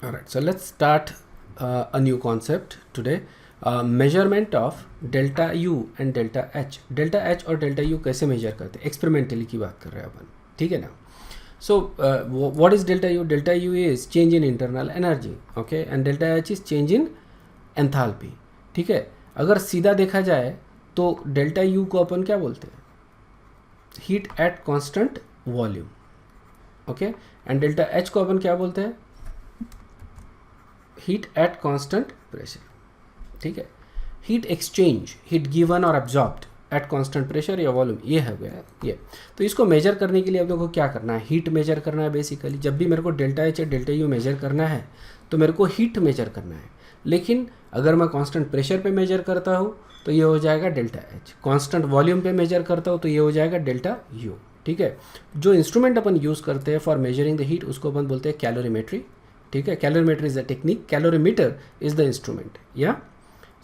All right, so let's start a new concept today. Measurement of delta U and delta H. Delta H और delta U कैसे major करते हैं, experimentally की बात कर रहे हैं अपन, ठीक है ना. So what is delta U? Delta U is change in internal energy, okay, and delta H is change in enthalpy, ठीक है. अगर सीधा देखा जाए तो डेल्टा U को अपन क्या बोलते हैं, heat at constant volume, okay, and delta H को अपन क्या बोलते हैं, हीट एट कांस्टेंट प्रेशर, ठीक है. हीट एक्सचेंज, हीट गिवन और एब्जॉर्ब्ड एट कांस्टेंट प्रेशर या वॉल्यूम, ये है गया ये. तो इसको मेजर करने के लिए आप लोगों को क्या करना है, हीट मेजर करना है. बेसिकली जब भी मेरे को डेल्टा एच या डेल्टा यू मेजर करना है तो मेरे को हीट मेजर करना है. लेकिन अगर मैं कांस्टेंट प्रेशर पे मेजर करता हूँ तो ये हो जाएगा डेल्टा एच. कांस्टेंट वॉल्यूम पे मेजर करता हूँ तो ये हो जाएगा डेल्टा यू, ठीक है. जो इंस्ट्रूमेंट अपन यूज़ करते हैं फॉर मेजरिंग द हीट उसको अपन बोलते हैं कैलोरीमेट्री, ठीक है. Calorimetry is the technique, calorimeter is the instrument, या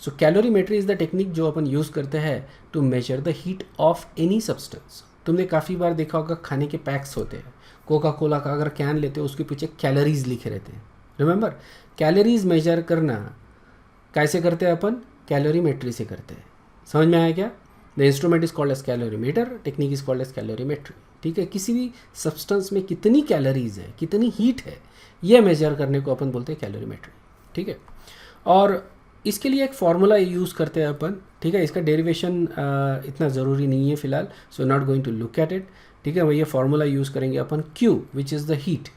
so calorimetry is the technique जो अपन यूज़ करते हैं to measure the heat of any substance. तुमने काफ़ी बार देखा होगा खाने के पैक्स होते हैं, कोका कोला का अगर कैन लेते हो उसके पीछे कैलोरीज लिखे रहते हैं. रिमेंबर, कैलोरीज मेजर करना कैसे करते हैं अपन, कैलोरीमेट्री से करते हैं. समझ में आया क्या? The instrument is called as calorimeter, technique is called as calorimetry, ठीक है. किसी भी सब्सटेंस में कितनी कैलोरीज है, कितनी हीट है, ये मेजर करने को अपन बोलते हैं कैलोरीमेट्री, ठीक है. और इसके लिए एक फार्मूला यूज़ करते हैं अपन, ठीक है. इसका डेरिवेशन इतना ज़रूरी नहीं है फिलहाल, so not going to look at it, ठीक है. वही ये फार्मूला यूज़ करेंगे अपन, Q which is the heat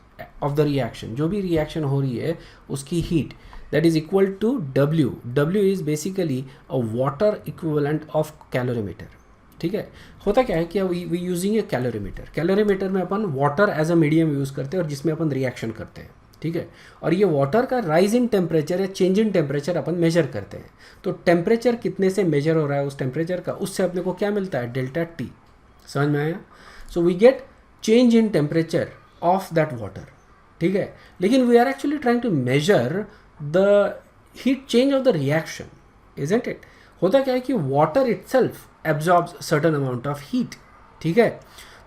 of the reaction. जो भी रिएक्शन हो रही है उसकी heat, that is equal to W. W is basically a water equivalent of calorimeter, ठीक है. होता क्या है कि we using a calorimeter. Calorimeter में अपन water as a medium use करते हैं और जिसमें अपन रिएक्शन करते हैं, ठीक है. और ये वाटर का राइज इन टेम्परेचर या चेंज इन टेम्परेचर अपन मेजर करते हैं. तो टेम्परेचर कितने से मेजर हो रहा है उस टेम्परेचर का, उससे अपने को क्या मिलता है, डेल्टा T. समझ में आया? So we get change in temperature of that water, ठीक है. लेकिन we are actually trying to measure the heat change of the reaction, isn't it. होता क्या है कि water itself absorbs certain amount of heat, ठीक है.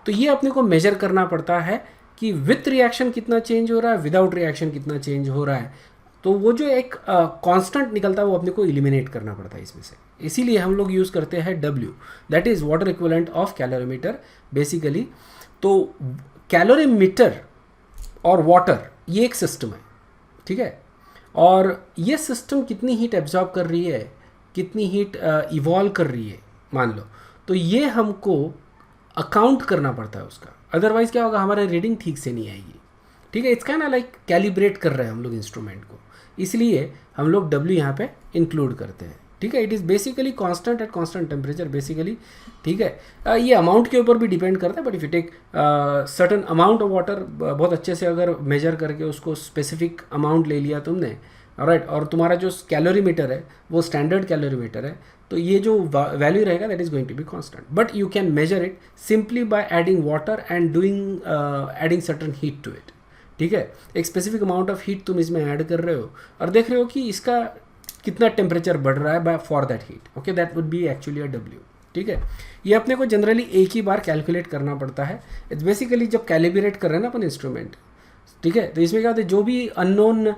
तो ये अपने को मेजर करना पड़ता है कि विथ रिएक्शन कितना चेंज हो रहा है, विदाउट रिएक्शन कितना चेंज हो रहा है. तो वो जो एक कांस्टेंट निकलता है वो अपने को एलिमिनेट करना पड़ता है इसमें से. इसीलिए हम लोग यूज़ करते हैं W, that is water equivalent of calorimeter basically. तो कैलोरीमीटर और वाटर ये एक सिस्टम है, ठीक है. और ये सिस्टम कितनी हीट एब्जॉर्ब कर रही है, कितनी हीट इवॉल्व कर रही है मान लो, तो ये हमको अकाउंट करना पड़ता है उसका. अदरवाइज क्या होगा, हमारा रीडिंग ठीक से नहीं आएगी, ठीक है. इसका ना लाइक कैलिब्रेट कर रहे हैं हम लोग इंस्ट्रूमेंट को, इसलिए हम लोग W यहाँ पे इंक्लूड करते हैं, ठीक है. It is basically constant at constant temperature basically, ठीक है. ये अमाउंट के ऊपर भी डिपेंड करता है, but if you take certain amount of water, बहुत अच्छे से अगर मेजर करके उसको स्पेसिफिक अमाउंट ले लिया तुमने, राइट, और तुम्हारा जो कैलोरीमीटर है वो स्टैंडर्ड कैलोरीमीटर है, तो ये जो वैल्यू रहेगा that is going to be constant. But you can measure it simply by adding water and doing adding certain heat to it, ठीक है. एक स्पेसिफिक अमाउंट ऑफ हीट तुम इसमें ऐड कर रहे हो और देख रहे हो कि इसका कितना टेम्परेचर बढ़ रहा है by for that heat, okay, that would be actually a W, ठीक है. ये अपने को जनरली एक ही बार कैलकुलेट करना पड़ता है. इट्स बेसिकली जब कैलिब्रेट कर रहे हैं ना अपन इंस्ट्रूमेंट, ठीक है, तो इसमें क्या होता है, जो भी अननोन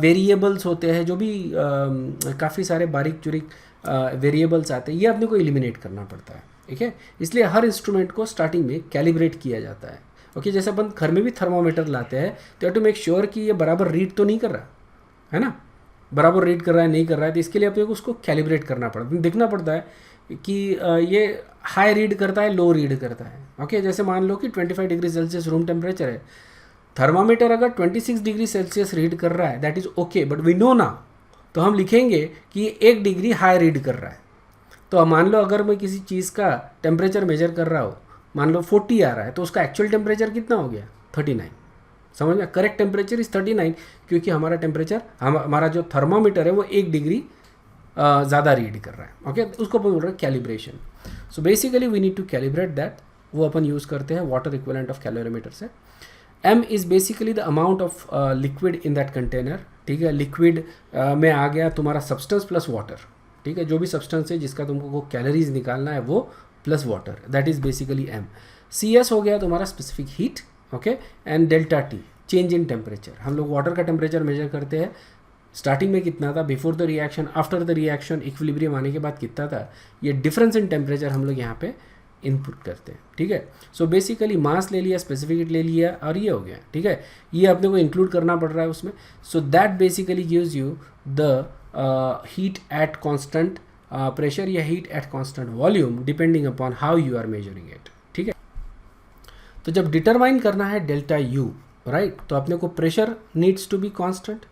वेरिएबल्स होते हैं, जो भी काफ़ी सारे बारीक चुरीक वेरिएबल्स आते हैं, ये अपने को एलिमिनेट करना पड़ता है, ठीक है. इसलिए हर इंस्ट्रूमेंट को स्टार्टिंग में कैलिब्रेट किया जाता है, ओके. जैसे अपन घर में भी थर्मोमीटर लाते हैं तो टू मेक श्योर कि ये बराबर रीड तो नहीं कर रहा है ना, बराबर रीड कर रहा है नहीं कर रहा है, तो इसके लिए अपने को उसको कैलिब्रेट करना पड़ता है, देखना पड़ता है कि ये हाई रीड करता है, लो रीड करता है, ओके. जैसे मान लो कि 25 डिग्री सेल्सियस रूम टेम्परेचर है, थर्मामीटर अगर 26 डिग्री सेल्सियस रीड कर रहा है that is okay, but we know ना, तो हम लिखेंगे कि ये 1 डिग्री हाई रीड कर रहा है. तो मान लो अगर मैं किसी चीज़ का टेम्परेचर मेजर कर रहा हूँ, मान लो 40 आ रहा है, तो उसका एक्चुअल टेम्परेचर कितना हो गया, 39. समझ में, करेक्ट टेम्परेचर इज़ 39, क्योंकि हमारा टेम्परेचर, हमारा जो थर्मामीटर है वो 1 डिग्री ज़्यादा रीड कर रहा है, ओके. उसको बोल रहे हैं calibration. So basically we need to calibrate that, वो अपन यूज़ करते हैं वाटर इक्विवेलेंट ऑफ कैलोरीमीटर से. M is basically the amount of liquid in that container, ठीक है. लिक्विड में आ गया तुम्हारा सब्सटेंस प्लस वाटर, ठीक है. जो भी सब्सटेंस है जिसका तुमको कैलोरीज निकालना है वो plus water, that is basically M. CS हो गया तुम्हारा specific heat, okay, and delta T, change in temperature, हम लोग वाटर का टेम्परेचर मेजर करते हैं, स्टार्टिंग में कितना था, before the reaction, after the reaction, equilibrium आने के बाद कितना था, ये डिफरेंस इन टेम्परेचर हम लोग यहाँ पे इनपुट करते हैं, ठीक है। सो बेसिकली मास ले लिया, स्पेसिफिक हीट ले लिया और ये हो गया, ठीक है। ये अपने को इंक्लूड करना पड़ रहा है उसमें। So that basically gives you the heat at constant pressure या heat at constant volume depending upon how you are measuring it, ठीक है। तो जब डिटरमाइन करना है डेल्टा यू, राइट, तो अपने को pressure needs to be constant,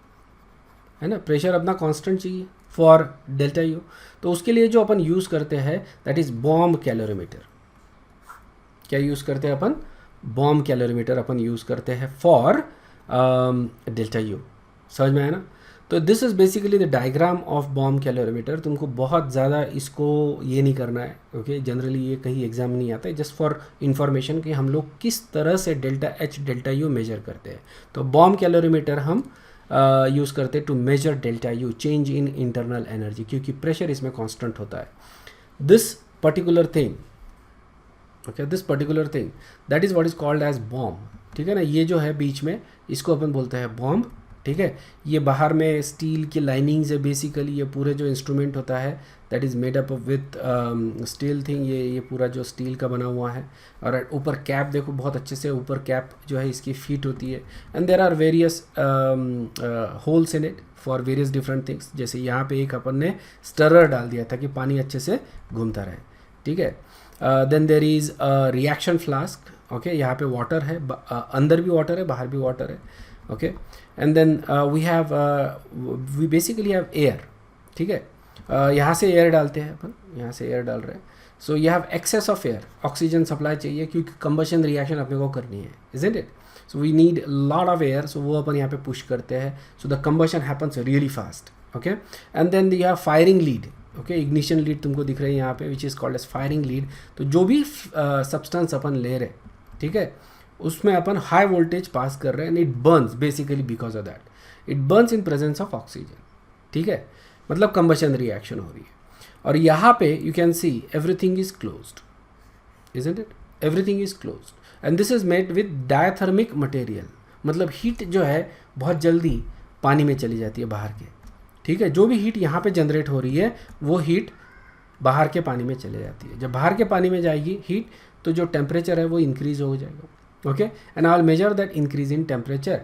है ना, प्रेशर अपना कांस्टेंट चाहिए फॉर डेल्टा यू। तो उसके लिए जो अपन यूज़ करते हैं दैट इज़ बॉम्ब कैलोरीमीटर। क्या यूज़ करते हैं अपन? बॉम्ब कैलोरीमीटर अपन यूज़ करते हैं फॉर डेल्टा यू। समझ में आया ना? तो this is basically the diagram of bomb calorimeter. तुमको बहुत ज़्यादा इसको ये नहीं करना है, ओके। जनरली ये कहीं एग्जाम में नहीं आता है, जस्ट फॉर इन्फॉर्मेशन कि हम लोग किस तरह से delta H delta U measure करते हैं। तो बॉम्ब कैलोरीमीटर हम यूज़ करते हैं to measure delta U, change in internal energy, क्योंकि प्रेशर इसमें कांस्टेंट होता है। This particular thing, okay, this particular thing that is what is called as bomb, ठीक है ना। ये जो है बीच में, इसको अपन बोलते हैं बॉम्ब, ठीक है। ये बाहर में स्टील की लाइनिंग्स है बेसिकली, ये पूरे जो इंस्ट्रूमेंट होता है that is made up with steel thing, ये पूरा जो स्टील का बना हुआ है। और ऊपर कैप देखो बहुत अच्छे से, ऊपर कैप जो है इसकी फीट होती है, and there are various holes in it for various different things. जैसे यहाँ पे एक अपन ने स्टरर डाल दिया ताकि पानी अच्छे से घूमता रहे, ठीक है। Then there is reaction flask, okay, यहाँ पे वाटर है, अंदर भी वाटर है, बाहर भी वाटर है, okay. And then we basically have air, ठीक है। यहाँ से एयर डालते हैं अपन, यहाँ से एयर डाल रहे हैं। So you have excess of air, oxygen supply चाहिए क्योंकि कंबशन रिएक्शन अपने को करनी है, isn't it. So we need lot of air, so वो अपन यहाँ पे पुश करते हैं, so the combustion happens really fast, okay. And then you have firing lead, okay, ignition lead तुमको दिख रही है यहाँ पे, which is called as firing lead. तो जो भी सब्सटेंस अपन ले रहे, ठीक है, उसमें अपन हाई वोल्टेज पास कर रहे हैं, and it Burns basically because of that, it Burns in presence of oxygen, ठीक है, मतलब कंबशन रिएक्शन हो रही है। और यहाँ पे you can see everything is closed, isn't it, everything is closed, and this is made with diathermic material, मतलब हीट जो है बहुत जल्दी पानी में चली जाती है बाहर के, ठीक है। जो भी हीट यहाँ पे जनरेट हो रही है वो हीट बाहर के पानी में चले जाती है। जब बाहर के पानी में जाएगी हीट, तो जो टेम्परेचर है वो इंक्रीज हो जाएगा, okay. And I will measure that increase in temperature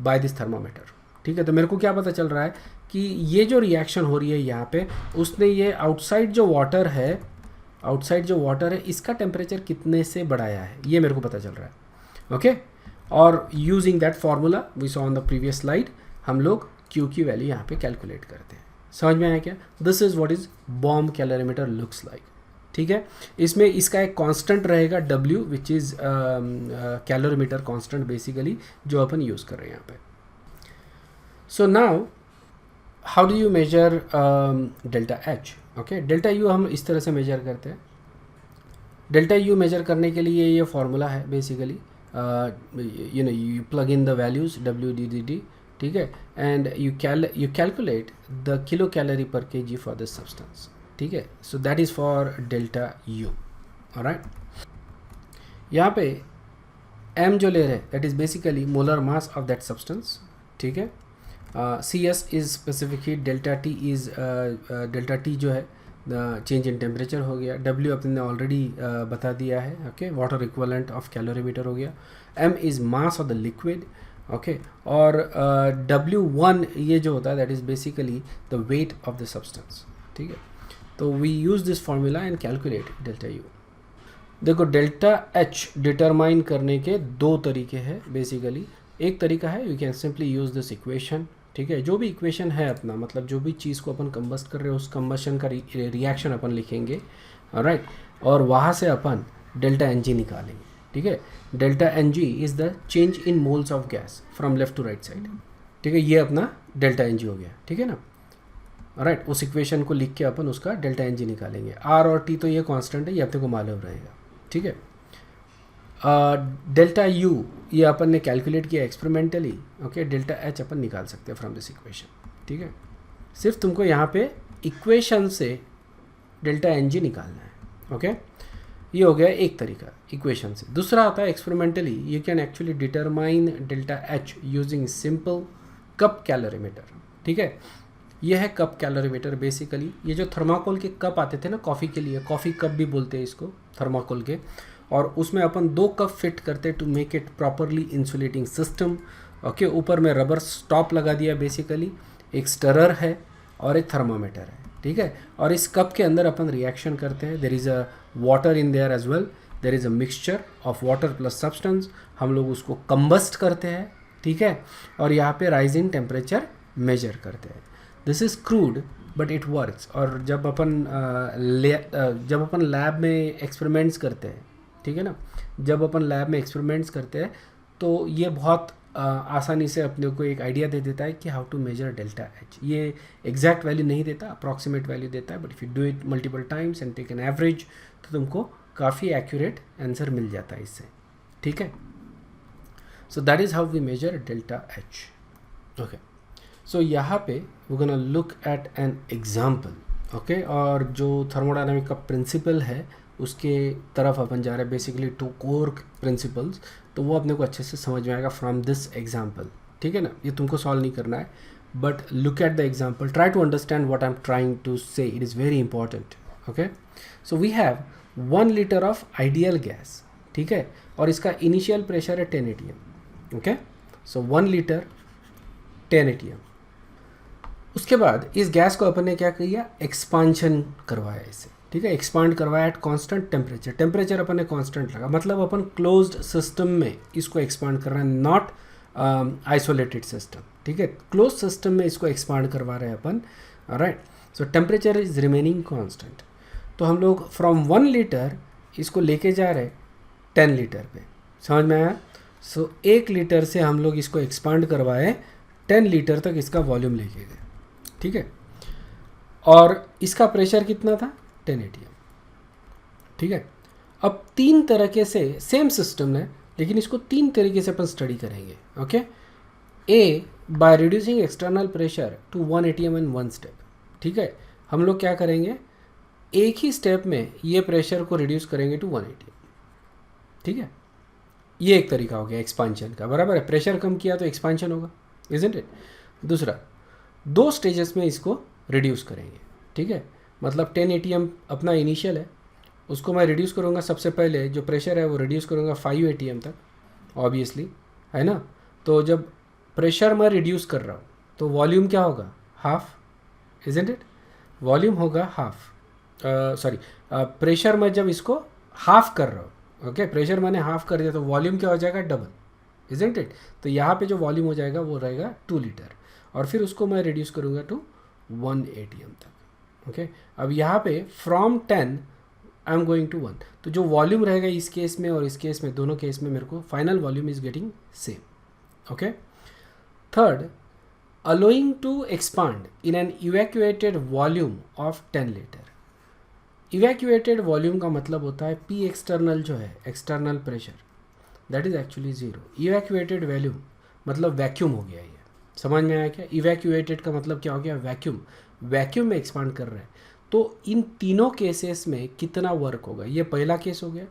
by this thermometer, ठीक है। तो मेरे को क्या पता चल रहा है कि ये जो रिएक्शन हो रही है यहाँ पे, उसने ये आउटसाइड जो वाटर है, आउटसाइड जो वाटर है इसका टेम्परेचर कितने से बढ़ाया है, ये मेरे को पता चल रहा है, ओके। और using that formula we saw on the previous slide, हम लोग क्यू की वैल्यू यहाँ पे कैलकुलेट करते हैं। समझ में आया क्या? This is what is bomb calorimeter looks like, ठीक है। इसमें इसका एक कांस्टेंट रहेगा W, which is calorimeter constant basically, जो अपन यूज़ कर रहे हैं यहाँ पे। So now how do you measure delta H, okay. Delta U हम इस तरह से मेजर करते हैं। डेल्टा यू मेजर करने के लिए ये फॉर्मूला है basically, you know, you plug in the values WD/dt, ठीक है, and you calculate the kilo calorie पर kg फॉर दिस सब्सटेंस, ठीक है। So that is for delta U, alright. यहाँ पे m जो ले रहे हैं that is basically molar mass of that substance, ठीक है। CS is specific heat, delta T is delta T जो है चेंज इन टेम्परेचर हो गया, W अपने ने ऑलरेडी बता दिया है, okay, water equivalent of calorimeter हो गया, M is mass of the liquid, okay, और W1 ये जो होता है that is basically the weight of the substance, ठीक है। तो we use this formula and calculate delta U. देखो डेल्टा एच डिटरमाइन करने के दो तरीके हैं बेसिकली। एक तरीका है you can simply use this equation, ठीक है। जो भी इक्वेशन है अपना, मतलब जो भी चीज़ को अपन कंबस्ट कर रहे हैं उस कंबशन का रिएक्शन अपन लिखेंगे, राइट, और वहाँ से अपन डेल्टा एन जी निकालेंगे, ठीक है। Delta n g is the change in moles of gas from left to right side, ठीक है। ये अपना डेल्टा एन जी हो गया, ठीक है ना, राइट। उस इक्वेशन को लिख के अपन उसका डेल्टा एन जी निकालेंगे। आर और टी तो ये कांस्टेंट है, ये अपने को मालूम रहेगा, ठीक है। डेल्टा यू ये अपन ने कैलकुलेट किया एक्सपेरिमेंटली, ओके। डेल्टा एच अपन निकाल सकते हैं फ्रॉम दिस इक्वेशन, ठीक है। सिर्फ तुमको यहाँ पे इक्वेशन से डेल्टा एन जी निकालना है, ओके। ये हो गया एक तरीका इक्वेशन से। दूसरा आता है experimentally you can actually determine delta H using simple cup calorimeter. ठीक है, ये है कप कैलोरीमीटर। बेसिकली ये जो थर्माकोल के कप आते थे ना कॉफ़ी के लिए, कॉफ़ी कप भी बोलते हैं इसको थर्माकोल के, और उसमें अपन 2 कप फिट करते to make it properly insulating system. Okay, ऊपर में रबर स्टॉप लगा दिया, बेसिकली एक स्टरर है और एक थर्मामीटर है। ठीक है, और इस कप के अंदर अपन रिएक्शन करते हैं। There is a water in there as well, there is a mixture of water plus substance. हम लोग उसको कंबस्ट करते हैं। ठीक है, और यहाँ पे राइज इन टेम्परेचर मेजर करते हैं। This is crude but it works. और जब अपन लैब में एक्सपेरिमेंट्स करते हैं, ठीक है ना, जब अपन लैब में एक्सपेरिमेंट्स करते हैं तो ये बहुत आसानी से अपने को एक आइडिया दे देता है कि how to measure delta H. ये एग्जैक्ट वैल्यू नहीं देता, अप्रॉक्सीमेट वैल्यू देता है, but if you do it multiple times and take an average तो तुमको काफ़ी एक्यूरेट आंसर मिल जाता है इससे। ठीक है, so that is how we measure delta H. Okay, so यहाँ पे we gonna look at an example. Okay, और जो थर्मोडायनामिक का प्रिंसिपल है उसके तरफ अपन जा रहे हैं, बेसिकली 2 कोर प्रिंसिपल्स, तो वो अपने को अच्छे से समझ में आएगा फ्रॉम दिस एग्जाम्पल। ठीक है ना, ये तुमको सॉल्व नहीं करना है, but look at the example, try to understand what I am trying to say, it is very important. Okay, so we have 1 litre of ideal gas. ठीक है, और इसका इनिशियल प्रेशर है 10 atm। Okay, so 1 litre 10 atm। उसके बाद इस gas को अपन ने क्या किया, एक्सपांशन करवाया इसे। ठीक है, एक्सपांड करवाया एट कांस्टेंट टेम्परेचर। टेम्परेचर अपन ने कांस्टेंट लगा, मतलब अपन क्लोज्ड सिस्टम में इसको एक्सपांड कर रहे हैं, नॉट आइसोलेटेड सिस्टम। ठीक है, क्लोज सिस्टम में इसको एक्सपांड करवा रहे हैं अपन। Right, so temperature is remaining constant. तो हम लोग फ्रॉम 1 लीटर इसको लेके जा रहे 10 लीटर पे। समझ में आया? सो 1 लीटर से हम लोग इसको एक्सपांड करवाए 10 लीटर तक इसका वॉल्यूम लेके गए। ठीक है, और इसका प्रेशर कितना था, 10 atm। ठीक है, अब 3 तरीके से सेम सिस्टम है, लेकिन इसको 3 तरीके से अपन स्टडी करेंगे। Okay, a by reducing external pressure to 1 atm in 1 step. ठीक है, हम लोग क्या करेंगे, एक ही स्टेप में ये प्रेशर को रिड्यूस करेंगे टू 1 atm। ठीक है, ये एक तरीका हो गया एक्सपांशन का, बराबर है, प्रेशर कम किया तो एक्सपांशन होगा, इजंट इट। दूसरा, 2 स्टेजेस में इसको रिड्यूस करेंगे। ठीक है, मतलब 10 atm अपना इनिशियल है, उसको मैं रिड्यूस करूँगा। सबसे पहले जो प्रेशर है वो रिड्यूस करूँगा 5 atm तक, ऑब्वियसली, है ना। तो जब प्रेशर मैं रिड्यूस कर रहा हूँ तो वॉल्यूम क्या होगा, हाफ, इजंट इट। वॉल्यूम होगा हाफ, सॉरी, प्रेशर मैं जब इसको हाफ कर रहा हूँ, ओके, प्रेशर मैंने हाफ कर दिया तो वॉल्यूम क्या हो जाएगा, डबल, इजंट इट। तो यहाँ पे जो वॉल्यूम हो जाएगा वो रहेगा 2 लीटर, और फिर उसको मैं रिड्यूस करूँगा टू 1 atm तक। ओके, अब यहाँ पे from 10 I am going to 1, तो जो वॉल्यूम रहेगा इस केस में और इस केस में, दोनों केस में मेरे को final volume is getting same. Okay, third, allowing to expand in an evacuated volume of 10 litre. Evacuated volume का मतलब होता है पी एक्सटर्नल जो है, external pressure, that is actually 0। Evacuated volume मतलब वैक्यूम हो गया। ये समझ में आया क्या? इवैक्यूएटेड का मतलब क्या हो गया, वैक्यूम, वैक्यूम में एक्सपांड कर रहे हैं। तो इन तीनों केसेस में कितना वर्क होगा, ये पहला केस हो गया,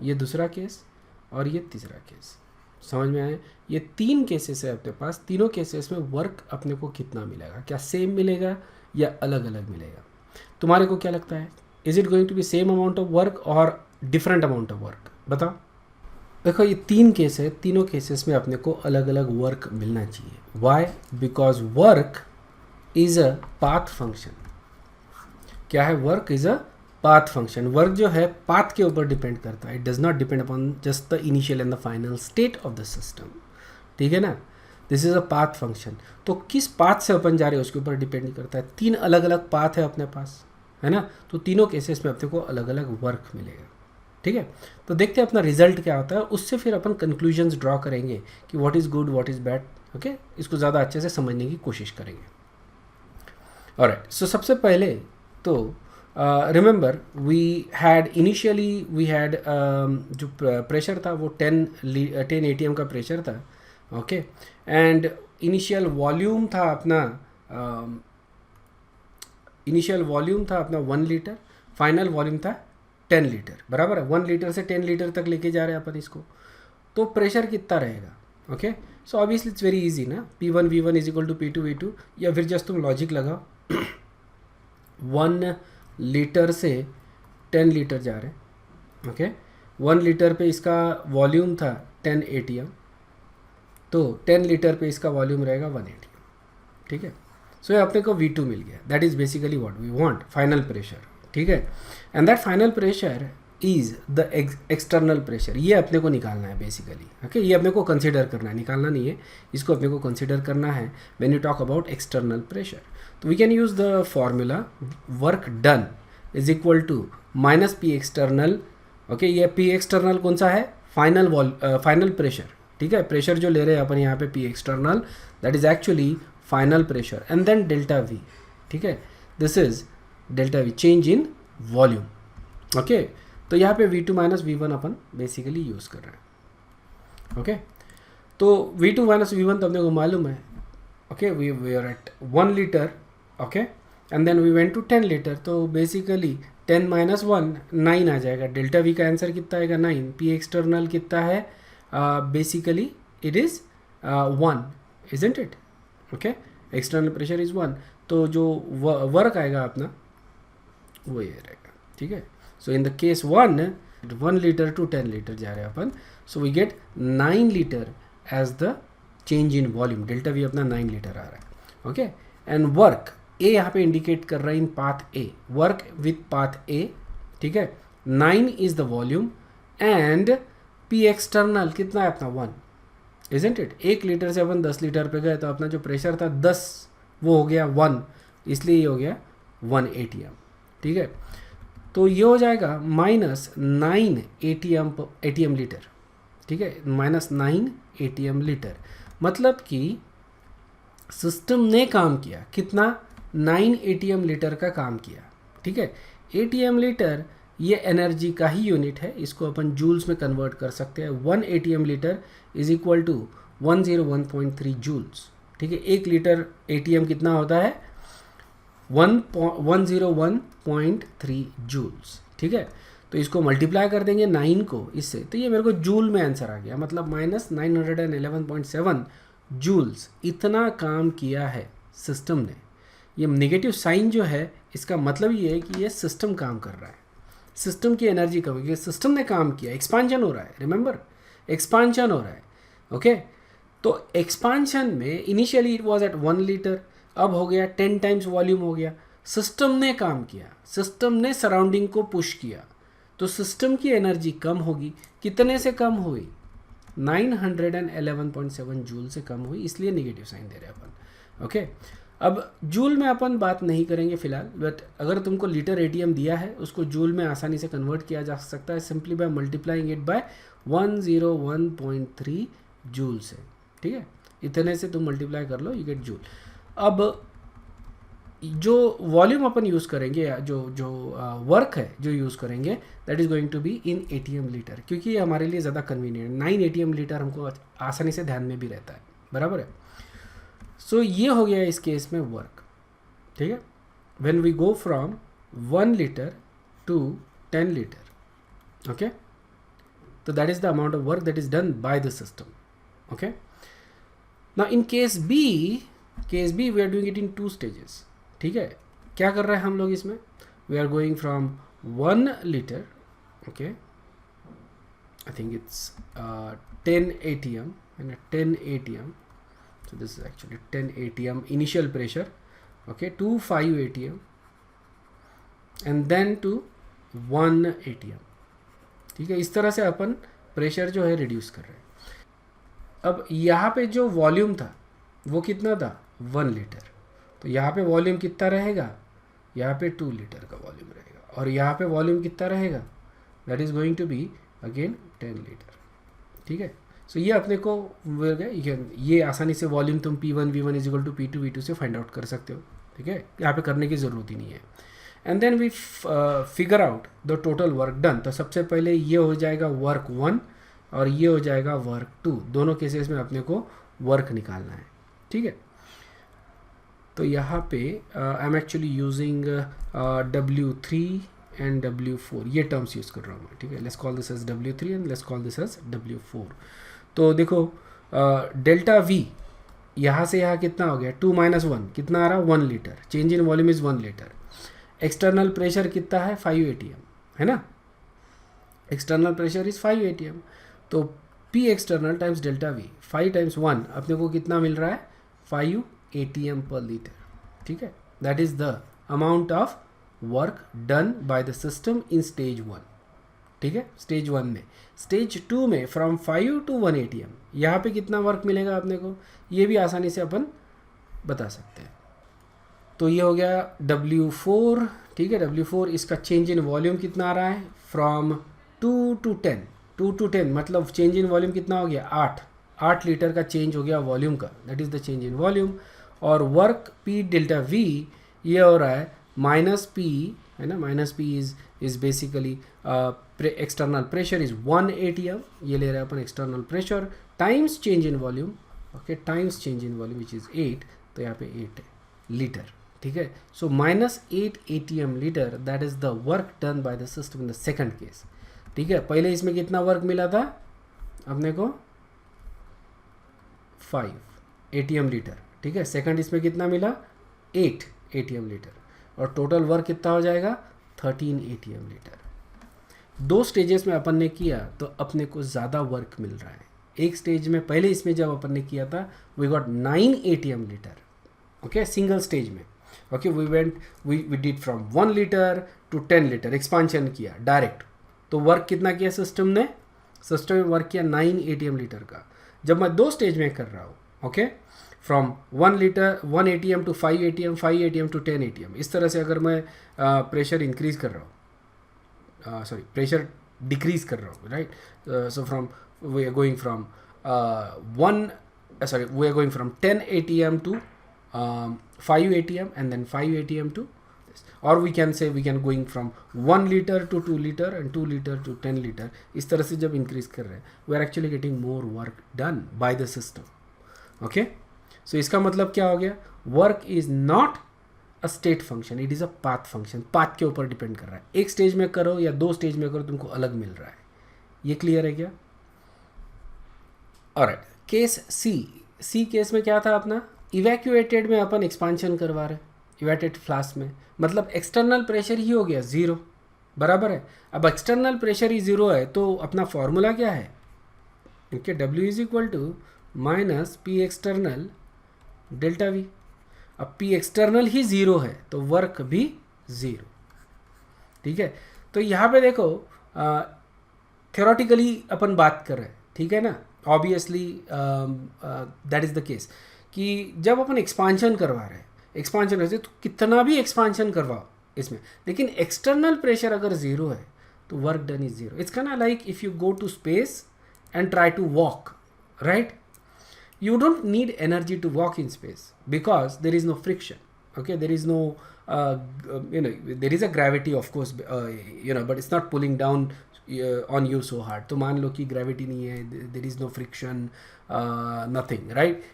ये दूसरा केस और ये तीसरा केस। समझ में आया? ये 3 केसेस है अपने पास, तीनों केसेस में वर्क अपने को कितना मिलेगा, क्या सेम मिलेगा या अलग अलग मिलेगा? तुम्हारे को क्या लगता है, is it going to be same amount of work और डिफरेंट अमाउंट ऑफ वर्क? बताओ। देखो, ये 3 केस है, तीनों केसेस में अपने को अलग अलग वर्क मिलना चाहिए। Why? Because work is a path function. क्या है? Work is a path function. Work जो है पाथ के ऊपर डिपेंड करता है, it does not depend upon just the initial and the final state of the system. ठीक है ना, this is a path function. तो किस पाथ से अपन जा रहे हैं उसके ऊपर डिपेंड करता है। 3 अलग अलग पाथ है अपने पास, है ना, तो तीनों केसेस में अपने को अलग अलग वर्क मिलेगा। ठीक है, तो देखते हैं अपना रिजल्ट क्या होता है, उससे फिर अपन कंक्लूजन्स ड्रॉ करेंगे कि what is good, what is bad. Okay, इसको ज़्यादा अच्छे से समझने की कोशिश करेंगे। ऑलराइट, सो सबसे पहले तो remember we had initially we had जो प्रेशर था वो 10 atm का प्रेशर था। ओके, एंड इनिशियल वॉल्यूम था अपना 1 लीटर, फाइनल वॉल्यूम था 10 लीटर, बराबर है। 1 लीटर से 10 लीटर तक लेके जा रहे हैं अपन इसको, तो प्रेशर कितना रहेगा? Okay, so obviously it's very easy ना, P1 V1 is equal to P2 V2, या फिर जस्ट तुम लॉजिक लगाओ 1 लीटर से 10 लीटर जा रहे हैं। ओके, 1 लीटर पे इसका वॉल्यूम था 10 ATM, तो 10 लीटर पे इसका वॉल्यूम रहेगा 1 ATM। ठीक है, सो ये अपने को V2 मिल गया। That is basically what we want, final pressure. ठीक है, and that final pressure is the external pressure. ये अपने को निकालना है बेसिकली। ओके, ये अपने को कंसिडर करना है, निकालना नहीं है, इसको अपने को कंसिडर करना है when you talk about external pressure. तो we can use the formula work done is equal to minus P external. Okay, ये पी एक्सटर्नल कौन सा है? Final pressure. ठीक है, प्रेशर जो ले रहे हैं अपन यहाँ पे P external, that is actually final pressure, and then delta V. ठीक है, this is delta V, change in volume. Okay, तो यहाँ पे V2 माइनस V1 अपन बेसिकली यूज़ कर रहे हैं। ओके, तो V2 माइनस V1 तो अपने को मालूम है। Okay, we are at 1 litre, okay, and then we went to 10 litre, तो बेसिकली 10 माइनस 1 9 आ जाएगा। डेल्टा V का आंसर कितना आएगा? 9। पी एक्सटर्नल कितना है? Basically it is 1, isn't it? Okay, external pressure is 1, तो जो वर्क आएगा अपना वो ये रहेगा। ठीक है, so in the case 1 litre to 10 litre जा रहे हैं अपन, so we get 9 litre as the change in volume. Delta V अपना 9 लीटर आ रहा है। ओके, एंड वर्क ए यहाँ पे इंडिकेट कर रहा है in path A, work with path A. ठीक है, 9 is the volume and P external कितना है अपना? 1, इजंट इट? 1 लीटर से अपन 10 लीटर पे गए, तो अपना जो प्रेशर था 10, वो हो गया 1, इसलिए ये हो गया 1 ATM। ठीक है, तो ये हो जाएगा माइनस 9 ATM लीटर। ठीक है, माइनस 9 ATM लीटर, मतलब कि सिस्टम ने काम किया कितना? 9 ATM लीटर का काम किया। ठीक है, ATM लीटर ये एनर्जी का ही यूनिट है, इसको अपन जूल्स में कन्वर्ट कर सकते हैं। 1 ATM litre is equal to 101.3 joules. ठीक है, 1 लीटर ATM कितना होता है? 101.3 जूल्स। ठीक है, तो इसको मल्टीप्लाई कर देंगे 9 को इससे, तो ये मेरे को जूल में आंसर आ गया, मतलब माइनस 911.7 जूल्स इतना काम किया है सिस्टम ने। ये नेगेटिव साइन जो है इसका मतलब ये है कि ये सिस्टम काम कर रहा है, सिस्टम की एनर्जी कम है, सिस्टम ने काम किया, एक्सपांशन हो रहा है। रिमेंबर, एक्सपांशन हो रहा है। ओके, तो एक्सपांशन में initially it was at 1 litre, अब हो गया 10 टाइम्स वॉल्यूम हो गया। सिस्टम ने काम किया, सिस्टम ने सराउंडिंग को पुश किया, तो सिस्टम की एनर्जी कम होगी। कितने से कम हुई? 911.7 जूल से कम हुई, इसलिए नेगेटिव साइन दे रहे हैं अपन। ओके, अब जूल में अपन बात नहीं करेंगे फिलहाल, बट अगर तुमको लीटर ATM दिया है उसको जूल में आसानी से कन्वर्ट किया जा सकता है simply by multiplying it by 101.3 joule से। ठीक है, इतने से तुम मल्टीप्लाई कर लो, यू गेट जूल। अब जो वॉल्यूम अपन यूज़ करेंगे या जो वर्क है जो यूज़ करेंगे, that is going to be in ATM litre, क्योंकि ये हमारे लिए ज़्यादा कन्वीनियंट है। 9 ATM लीटर हमको आसानी से ध्यान में भी रहता है, बराबर है। सो ये हो गया इस केस में वर्क। ठीक है, when we go from 1 litre to 10 litre, okay, तो that is the amount of work that is done by the system. Okay, now in case B we are doing it in 2 stages. ठीक है, क्या कर रहे हैं हम लोग इसमें? We are going from 1 litre, okay, I think it's 10 ATM and 10 ATM, so this is actually 10 ATM initial pressure, okay, to 5 ATM and then to 1 ATM। ठीक है, इस तरह से अपन प्रेशर जो है रिड्यूस कर रहे हैं। अब यहाँ पे जो वॉल्यूम था वो कितना था? 1 लीटर, तो यहाँ पे वॉल्यूम कितना रहेगा? यहाँ पे 2 लीटर का वॉल्यूम रहेगा, और यहाँ पे वॉल्यूम कितना रहेगा? That is going to be again 10 litre. ठीक है, सो ये अपने को ये आसानी से वॉल्यूम तुम P1 V1 is equal to P2 V2 से फाइंड आउट कर सकते हो। ठीक है, यहाँ पे करने की ज़रूरत ही नहीं है। And then we figure out the total work done. तो सबसे पहले ये हो जाएगा वर्क 1 और ये हो जाएगा वर्क 2, दोनों केसेस में अपने को वर्क निकालना है। ठीक है, तो यहाँ पे I am actually using W3 and W4, ये टर्म्स यूज़ कर रहा हूँ मैं, ठीक है. Let's call this as W3 and let's call this as W4. तो देखो डेल्टा V यहाँ से यहाँ कितना हो गया, 2 - 1 कितना आ रहा, 1 litre. Change in volume is 1 litre. External pressure कितना है, 5 ATM है ना. External pressure is 5 ATM. तो P external times delta V, 5 × 1 अपने को कितना मिल रहा है, 5 ATM पर लीटर. ठीक है, that is the amount of work done by the system in stage 1. ठीक है, स्टेज 1 में. स्टेज 2 में फ्रॉम 5 to 1 ATM यहाँ पे कितना वर्क मिलेगा अपने को, ये भी आसानी से अपन बता सकते हैं. तो ये हो गया W4. ठीक है, W4 इसका चेंज इन वॉल्यूम कितना आ रहा है, फ्रॉम 2 to 10. 2 to 10 मतलब चेंज इन वॉल्यूम कितना हो गया, 8 लीटर का चेंज हो गया वॉल्यूम का, that is the change in volume. और वर्क P डेल्टा V ये हो रहा है -P है ना. -P is basically external pressure is 1 ATM, ये ले रहे हैं अपन external pressure, times change in volume. Okay, times change in volume which is 8, तो यहाँ पे 8 है लीटर. ठीक है, so -8 ATM litre, that is the work done by the system in the second case. ठीक है, पहले इसमें कितना वर्क मिला था अपने को, 5 ATM लीटर. ठीक है, सेकंड इसमें कितना मिला, 8 ATM लीटर, और टोटल वर्क कितना हो जाएगा, 13 ATM लीटर. 2 स्टेजेस में अपन ने किया तो अपने को ज़्यादा वर्क मिल रहा है. एक स्टेज में पहले इसमें जब अपन ने किया था we got 9 ATM litre. Okay, single stage में. Okay, we did from 1 litre to 10 litre, expansion किया डायरेक्ट. तो वर्क कितना किया सिस्टम ने, सिस्टम में वर्क किया 9 ATM लीटर का. जब मैं 2 स्टेज में कर रहा हूँ, okay, from 1 ATM to 5 ATM, 5 ATM to 10 ATM, इस तरह से अगर मैं प्रेशर इंक्रीज कर रहा हूँ, प्रेशर डिक्रीज कर रहा हूँ, right. So from we are going from 10 ATM to 5 ATM and then 5 ATM to this, or we can say we can going from 1 liter to 2 liter and 2 liter to 10 liter. इस तरह से जब increase कर रहे हैं we are actually getting more work done by the system. Okay, so इसका मतलब क्या हो गया, work is not a state function, it is a path function. path के ऊपर डिपेंड कर रहा है, एक स्टेज में करो या 2 स्टेज में करो तुमको अलग मिल रहा है. ये क्लियर है क्या. ऑलराइट, केस सी केस में क्या था अपना, इवैक्यूएटेड में अपन एक्सपांशन करवा रहे, इवैक्यूएटेड फ्लास्क में, मतलब एक्सटर्नल प्रेशर ही हो गया 0, बराबर है. अब एक्सटर्नल प्रेशर ही 0 है तो अपना फॉर्मूला क्या है, इनके W is equal to minus P external delta V. अब P एक्सटर्नल ही 0 है तो वर्क भी 0. ठीक है, तो यहाँ पे देखो थ्योरेटिकली अपन बात कर रहे हैं, ठीक है ना. Obviously that is the case कि जब अपन एक्सपांशन करवा रहे हैं, एक्सपांशन वैसे तो कितना भी एक्सपांशन करवाओ इसमें, लेकिन एक्सटर्नल प्रेशर अगर 0 है तो work done is 0. It's kind like if you go to space and try to walk, right. You don't need energy to walk in space because there is no friction. Okay, there is no there is a gravity of course, but it's not pulling down on you so hard. तो मान लो कि gravity नहीं है, there is no friction, nothing, right.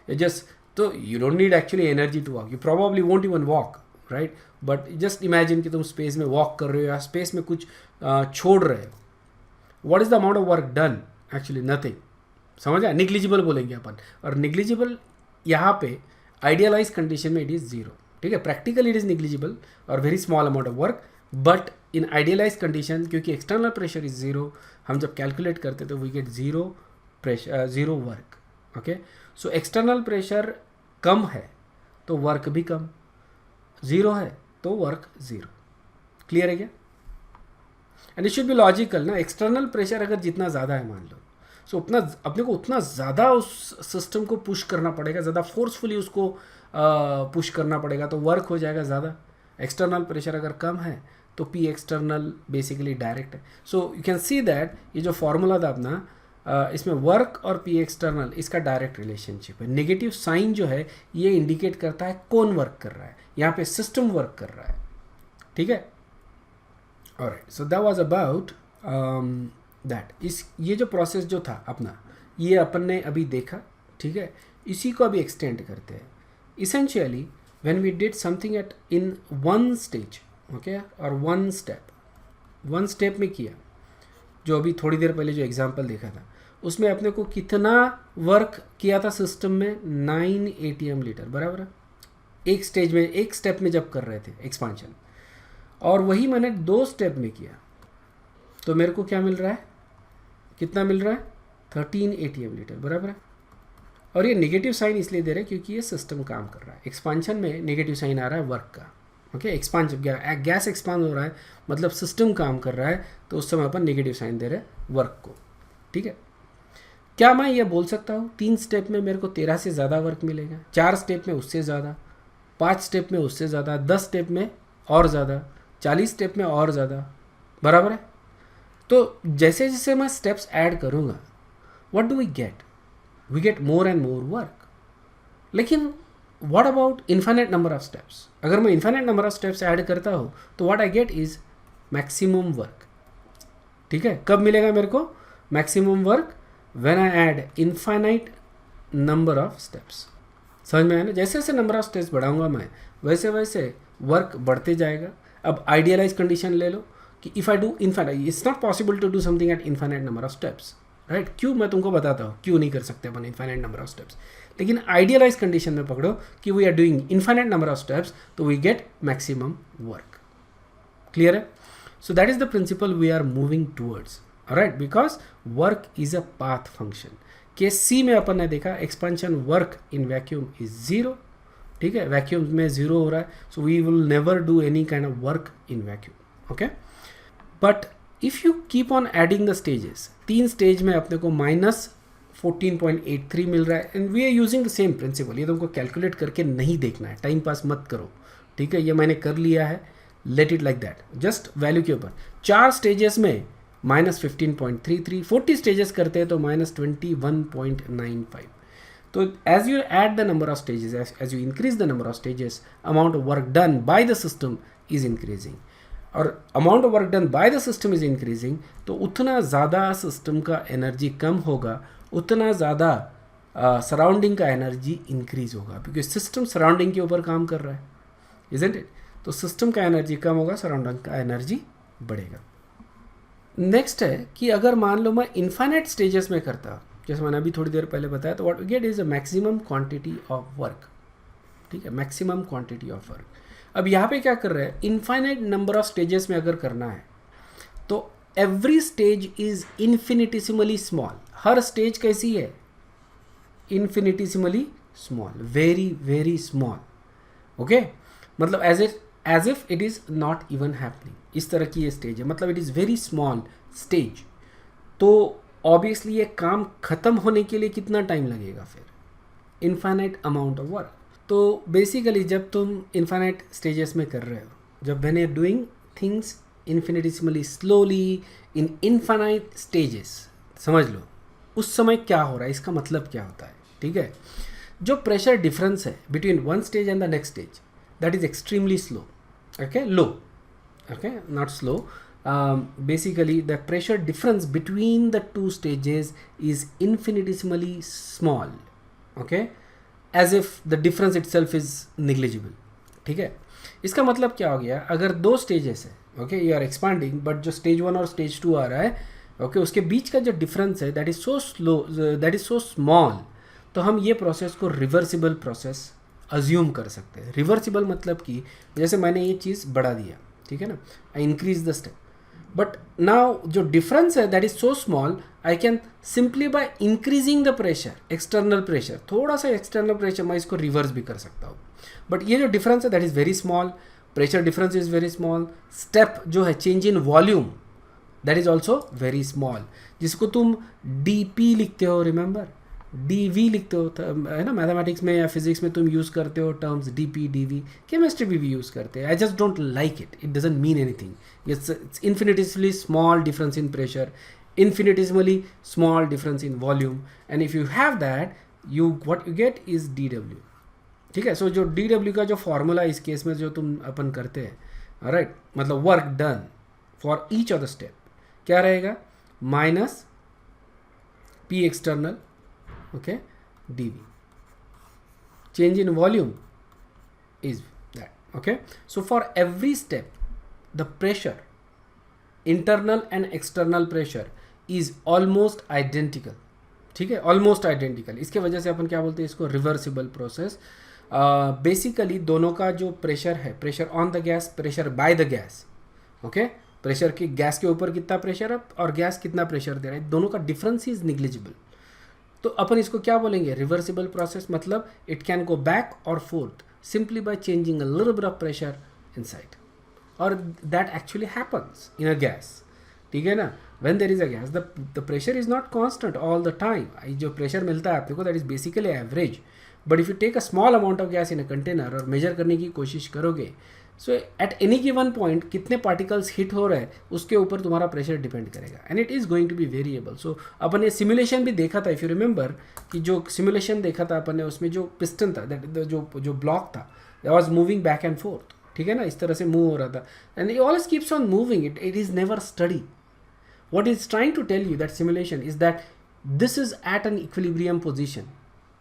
So you don't need actually energy to walk. You probably won't even walk, right. But just imagine कि तुम space में walk कर रहे हो या space में कुछ छोड़ रहे हो. What is the amount of work done? Actually nothing. समझ आया, निग्लिजिबल बोलेंगे अपन. और निग्लिजिबल यहाँ पे आइडियलाइज कंडीशन में इट इज़ 0. ठीक है, प्रैक्टिकल इट इज़ निग्लिजिबल और very small amount of work, but in idealise condition क्योंकि एक्सटर्नल प्रेशर इज 0, हम जब कैलकुलेट करते तो we get 0 pressure, 0 work. Okay, so external pressure कम है तो वर्क भी कम, 0 है तो वर्क 0. क्लियर है क्या. And it should be logical ना. एक्सटर्नल प्रेशर अगर जितना ज़्यादा है मान लो, सो उतना अपने को उतना ज़्यादा उस सिस्टम को पुश करना पड़ेगा, ज़्यादा फोर्सफुली उसको पुश करना पड़ेगा तो वर्क हो जाएगा ज़्यादा. एक्सटर्नल प्रेशर अगर कम है तो P एक्सटर्नल बेसिकली डायरेक्ट है. So you can see that ये जो फॉर्मूला था अपना, इसमें वर्क और P एक्सटर्नल इसका डायरेक्ट रिलेशनशिप है. नेगेटिव साइन जो है ये इंडिकेट करता है कौन वर्क कर रहा है, यहाँ पे सिस्टम वर्क कर रहा है. ठीक है, alright. So that was about that. ये जो प्रोसेस जो था अपना, ये अपन ने अभी देखा. ठीक है, इसी को अभी एक्सटेंड करते हैं. Essentially when we did something at in one stage, okay, और वन स्टेप, वन स्टेप में किया, जो अभी थोड़ी देर पहले जो एग्जांपल देखा था उसमें अपने को कितना वर्क किया था सिस्टम में, 9 ATM लीटर, बराबर है, एक स्टेज में, एक स्टेप में जब कर रहे थे एक्सपांशन, और वही मैंने 2 स्टेप में किया तो मेरे को क्या मिल रहा है, कितना मिल रहा है, 13 ATM लीटर, बराबर है। और ये नेगेटिव साइन इसलिए दे रहे हैं क्योंकि ये सिस्टम काम कर रहा है। एक्सपांशन में नेगेटिव साइन आ रहा है वर्क का, ओके, एक्सपांशन गैस एक्सपांड हो रहा है मतलब सिस्टम काम कर रहा है, तो उस समय अपन नेगेटिव साइन दे रहे हैं वर्क को, ठीक है। क्या मैं ये बोल सकता हूँ 3 स्टेप में मेरे को 13 से ज़्यादा वर्क मिलेगा, 4 स्टेप में उससे ज़्यादा, 5 स्टेप में उससे ज़्यादा, 10 स्टेप में और ज़्यादा, 40 स्टेप में और ज़्यादा, बराबर है। तो जैसे जैसे मैं स्टेप्स ऐड करूँगा, what do we get more and more work. लेकिन what about infinite number of steps, अगर मैं infinite number of steps add करता हूँ तो what I get is maximum work, ठीक है। कब मिलेगा मेरे को maximum work, when I add infinite number of steps. समझ में आया ना, जैसे जैसे नंबर ऑफ स्टेप्स बढ़ाऊंगा मैं वैसे वैसे वर्क बढ़ते जाएगा। अब आइडियलाइज कंडीशन ले लो कि if I do infinite, it's not possible to do something at infinite number of steps, right. क्यों, मैं तुमको बताता हूँ क्यों नहीं कर सकते अपन इन्फाइनाइट नंबर ऑफ स्टेप्स। लेकिन आइडियलाइज कंडीशन में पकड़ो कि we are doing infinite number of steps, तो we get maximum work. Clear है? So that is the principle we are moving towards, right, because work is a path function. Case C में अपन ने देखा expansion work in vacuum is 0, ठीक है, vacuum में 0 हो रहा है, so we will never do any kind of work in vacuum, okay. But if you keep on adding the stages, 3 stage में अपने को -14.83 मिल रहा है, and we are using the same principle. ये तुमको कैलकुलेट करके नहीं देखना है, टाइम पास मत करो, ठीक है, ये मैंने कर लिया है, let it like that, just value के ऊपर। 4 स्टेजेस में -15.33, 40 स्टेजेस करते हैं तो -21.95। तो as you add the number of stages, as you increase the number of stages, amount of work done by the system is increasing, और amount of work done by the system is increasing, तो उतना ज़्यादा system का energy कम होगा, उतना ज़्यादा surrounding का energy increase होगा, क्योंकि सिस्टम सराउंडिंग के ऊपर काम कर रहा है, इजंट इट। तो सिस्टम का एनर्जी कम होगा, सराउंडिंग का एनर्जी बढ़ेगा। नेक्स्ट है कि अगर मान लो मैं इन्फाइनाइट स्टेजेस में करता, जैसे मैंने अभी थोड़ी देर पहले बताया, तो what we get is a maximum quantity of work, ठीक है, मैक्सिमम क्वांटिटी ऑफ वर्क। अब यहाँ पे क्या कर रहे हैं, इन्फाइनाइट नंबर ऑफ स्टेजेस में अगर करना है तो every stage is infinitesimally small. हर स्टेज कैसी है, infinitesimally small, very very small, okay, मतलब as if it is not even happening, इस तरह की ये स्टेज है, मतलब it is very small stage. तो ऑब्वियसली ये काम ख़त्म होने के लिए कितना टाइम लगेगा, फिर इन्फाइनाइट अमाउंट ऑफ वर्क। तो बेसिकली जब तुम इन्फाइनाइट स्टेजेस में कर रहे हो, जब when you are doing things infinitesimally slowly in infinite stages, समझ लो उस समय क्या हो रहा है, इसका मतलब क्या होता है, ठीक है। जो प्रेशर डिफरेंस है between one stage and the next stage, that is extremely slow, okay, low, okay, not slow. Basically the pressure difference between the two stages is infinitesimally small, okay, as if the difference itself is negligible, ठीक है। इसका मतलब क्या हो गया, अगर 2 stages है, okay, you are expanding, but जो स्टेज 1 और स्टेज 2 आ रहा है, ओके, उसके बीच का जो डिफरेंस है that is so slow, that is so small, तो हम ये प्रोसेस को रिवर्सिबल प्रोसेस अज्यूम कर सकते हैं। रिवर्सिबल मतलब कि जैसे मैंने ये चीज़ बढ़ा दिया, ठीक है ना, I increase the step, but now जो डिफरेंस है that is so small, I can simply by increasing the pressure, external pressure, थोड़ा सा एक्सटर्नल प्रेशर, मैं इसको रिवर्स भी कर सकता हूँ। बट ये जो डिफरेंस है that is very small, pressure difference is very small, step जो है change in volume that is also very small, जिसको तुम डी लिखते हो, रिमेंबर dv लिखते हो, है ना, मैथमेटिक्स में या फिजिक्स में तुम यूज़ करते हो टर्म्स dp dv, केमिस्ट्री भी यूज़ करते हैं। I just don't like it, it doesn't mean anything. It's infinitesimally small difference in pressure, infinitesimally small difference in volume, and if you have that, you what you get is dw, ठीक है। सो जो dw का जो formula इस case में जो तुम अपन करते हैं, राइट, मतलब work done for each of the step क्या रहेगा, minus p external, okay, dv, change in volume is that, okay. So for every step the pressure internal and external pressure is almost identical, ठीक है, almost identical. इसके वजह से अपन क्या बोलते हैं इसको, रिवर्सिबल प्रोसेस। बेसिकली दोनों का जो प्रेशर है, pressure on the gas, pressure by the gas, okay, pressure की गैस के ऊपर कितना प्रेशर है और गैस कितना प्रेशर दे रहा है, दोनों का डिफरेंस इज निग्लिजिबल। तो अपन इसको क्या बोलेंगे, रिवर्सिबल प्रोसेस, मतलब इट कैन गो बैक और forth simply by changing a little bit of pressure inside, और that actually happens in a gas, ठीक है ना। When there is a gas the pressure is not constant all the time. जो pressure मिलता है अपने को that is basically average, but if you take a small amount of gas in a container और measure करने की कोशिश करोगे, so at any given point कितने पार्टिकल्स हिट हो रहे हैं उसके ऊपर तुम्हारा प्रेशर डिपेंड करेगा, and it is going to be variable. So अपन ये सिमुलेशन भी देखा था, इफ़ यू रिमेंबर कि जो सिमुलेशन देखा था अपन ने, उसमें जो पिस्टन था, दैट जो ब्लॉक था, that was moving back and fourth, ठीक है ना, इस तरह से मूव हो रहा था, and it always keeps on moving, it is never steady. What is trying to tell you that simulation is that this is at an equilibrium position.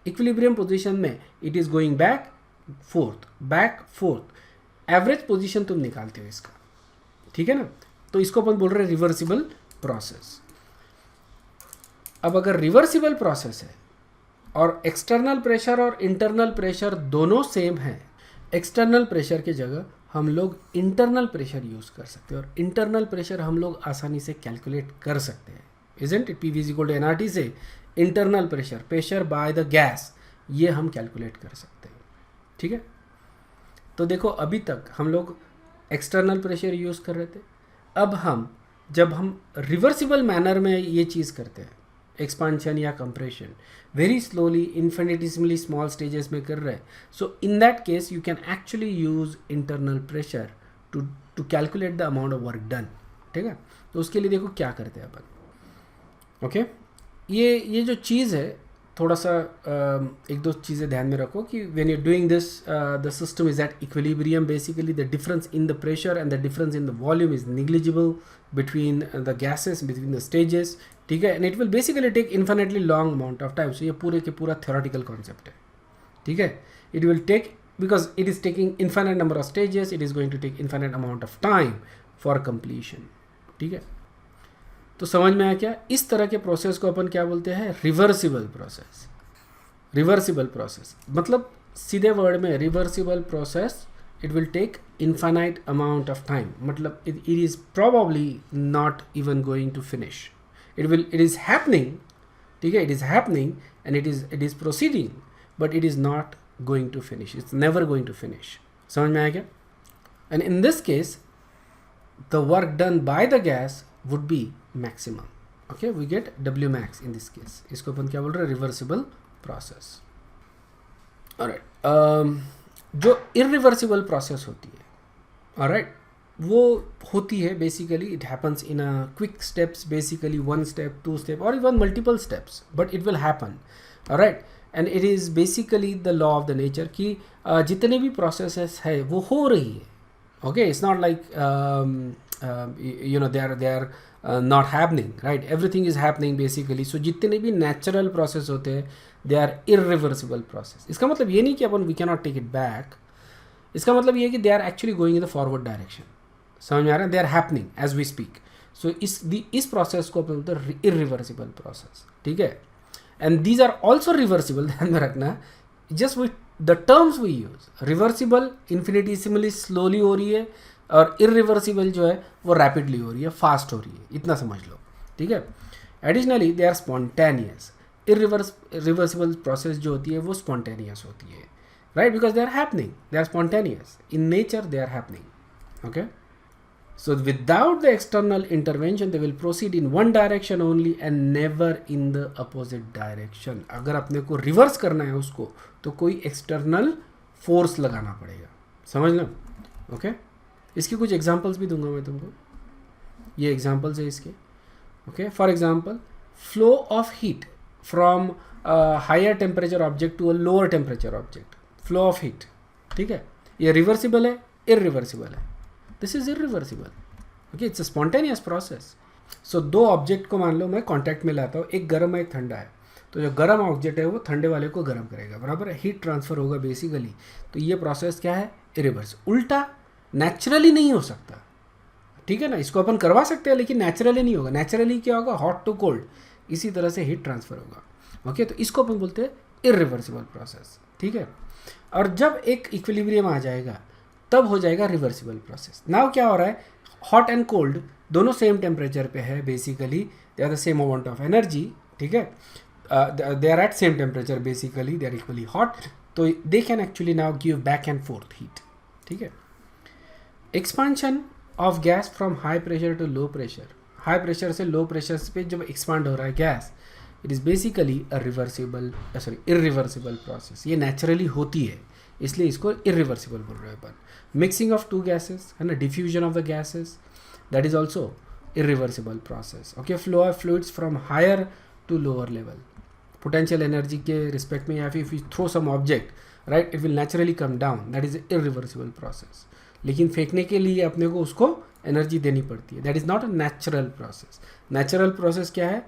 Equilibrium position में it is going back forth, average position तुम निकालते हो इसका, ठीक है ना। तो इसको अपन बोल रहे हैं रिवर्सिबल प्रोसेस। अब अगर रिवर्सिबल प्रोसेस है और एक्सटर्नल प्रेशर और इंटरनल प्रेशर दोनों सेम है, एक्सटर्नल प्रेशर की जगह हम लोग इंटरनल प्रेशर यूज़ कर सकते हैं, और इंटरनल प्रेशर हम लोग आसानी से कैलकुलेट कर सकते हैं, इजंट इट। PV = nRT से internal pressure by the gas, ये हम कैलकुलेट कर सकते हैं, ठीक है। तो देखो अभी तक हम लोग एक्सटर्नल प्रेशर यूज़ कर रहे थे, अब जब हम रिवर्सिबल मैनर में ये चीज़ करते हैं, एक्सपांशन या compression very slowly infinitesimally small stages में कर रहे हैं, so in that case you can actually use internal pressure to calculate the amount of work done, ठीक है। तो उसके लिए देखो क्या करते हैं अपन, ओके। ये जो चीज़ है, थोड़ा सा एक दो चीज़ें ध्यान में रखो कि when you doing this the system is at equilibrium, basically the difference in the pressure and the difference in the volume is negligible between the gases, between the stages, ठीक है, and it will basically take infinitely long amount of time. So ये पूरे के पूरा theoretical concept है, ठीक है। It will take, because it is taking infinite number of stages, it is going to take infinite amount of time for completion, ठीक है। तो समझ में आया क्या, इस तरह के प्रोसेस को अपन क्या बोलते हैं, रिवर्सिबल प्रोसेस। रिवर्सिबल प्रोसेस मतलब सीधे वर्ड में reversible process, it will take infinite amount of time, मतलब it is probably not even going to finish, it is happening, ठीक है, it is happening and it is proceeding, but it is not going to finish, it's never going to finish. समझ में आया क्या। And in this case the work done by the gas would be maximum, okay, we get W max in this case। इसको अपन क्या बोल रहे हैं, reversible process. Alright, जो इरिवर्सिबल प्रोसेस होती है, ऑलराइट, वो होती है basically it happens in a quick steps, basically 1 step 2 step और even multiple steps, but it will happen, alright. And it is basically the law of the nature कि जितने भी प्रोसेसेस है वो हो रही है, okay, it's not like they are not happening, right, everything is happening basically। so जितने भी natural process होते हैं they are irreversible process। इसका मतलब ये नहीं कि अपन we cannot take it back, इसका मतलब ये है कि they are actually going in the forward direction। समझ में आ रहा है, they are happening as we speak। so इस process को अपन बोलते हैं irreversible process, ठीक है। and these are also reversible, ध्यान में रखना, just with the terms we use, reversible infinitesimally slowly हो रही है, और इरिवर्सिबल जो है वो रैपिडली हो रही है, फास्ट हो रही है, इतना समझ लो, ठीक है। Additionally they are spontaneous, reversible process जो होती है वो स्पॉन्टेनियस होती है, right, because they are happening, they are spontaneous in nature, they are happening, okay. So without the external intervention they will proceed in one direction only and never in the opposite direction. अगर अपने को reverse करना है उसको तो कोई external force लगाना पड़ेगा, समझ लो, ओके। इसके कुछ एग्जांपल्स भी दूंगा मैं तुमको, ये एग्जांपल्स है इसके, okay. For example, flow of heat from higher temperature object to a lower temperature object, flow of heat, ठीक है, ये रिवर्सिबल है, इरिवर्सिबल है, this is irreversible, okay, it's a spontaneous process. So दो ऑब्जेक्ट को मान लो मैं कॉन्टैक्ट में लाता हूँ, एक गर्म है एक ठंडा है, तो जो गर्म ऑब्जेक्ट है वो ठंडे वाले को गर्म करेगा, बराबर है, हीट ट्रांसफर होगा बेसिकली। तो ये प्रोसेस क्या है, इरिवर्स। उल्टा नेचुरली नहीं हो सकता, ठीक है ना, इसको अपन करवा सकते हैं लेकिन नेचुरली नहीं होगा। नेचुरली क्या होगा, हॉट टू कोल्ड, इसी तरह से हीट ट्रांसफर होगा। ओके, तो इसको अपन बोलते हैं इरिवर्सिबल प्रोसेस। ठीक है, और जब एक इक्विलिब्रियम आ जाएगा तब हो जाएगा रिवर्सिबल प्रोसेस। नाउ क्या हो रहा है, हॉट एंड कोल्ड दोनों सेम टेम्परेचर पे है, basically they are the same amount of energy. ठीक है, they are at same temperature, basically they are equally hot, तो they can actually now give back and forth heat. ठीक है, expansion of gas from high pressure to low pressure, high pressure से low pressure पे जब expand हो रहा है gas, it is basically a reversible irreversible process. ये naturally होती है, इसलिए इसको इरिवर्सिबल बोल रहे हैं अपन। मिक्सिंग ऑफ टू गैसेस है ना, diffusion of the gases, that is also irreversible process. Okay, flow of fluids from higher to lower level, potential energy के रिस्पेक्ट में, या फिर if you throw some object right, it will naturally come down, that is irreversible process. लेकिन फेंकने के लिए अपने को उसको एनर्जी देनी पड़ती है, that is not a natural process. Natural process क्या है,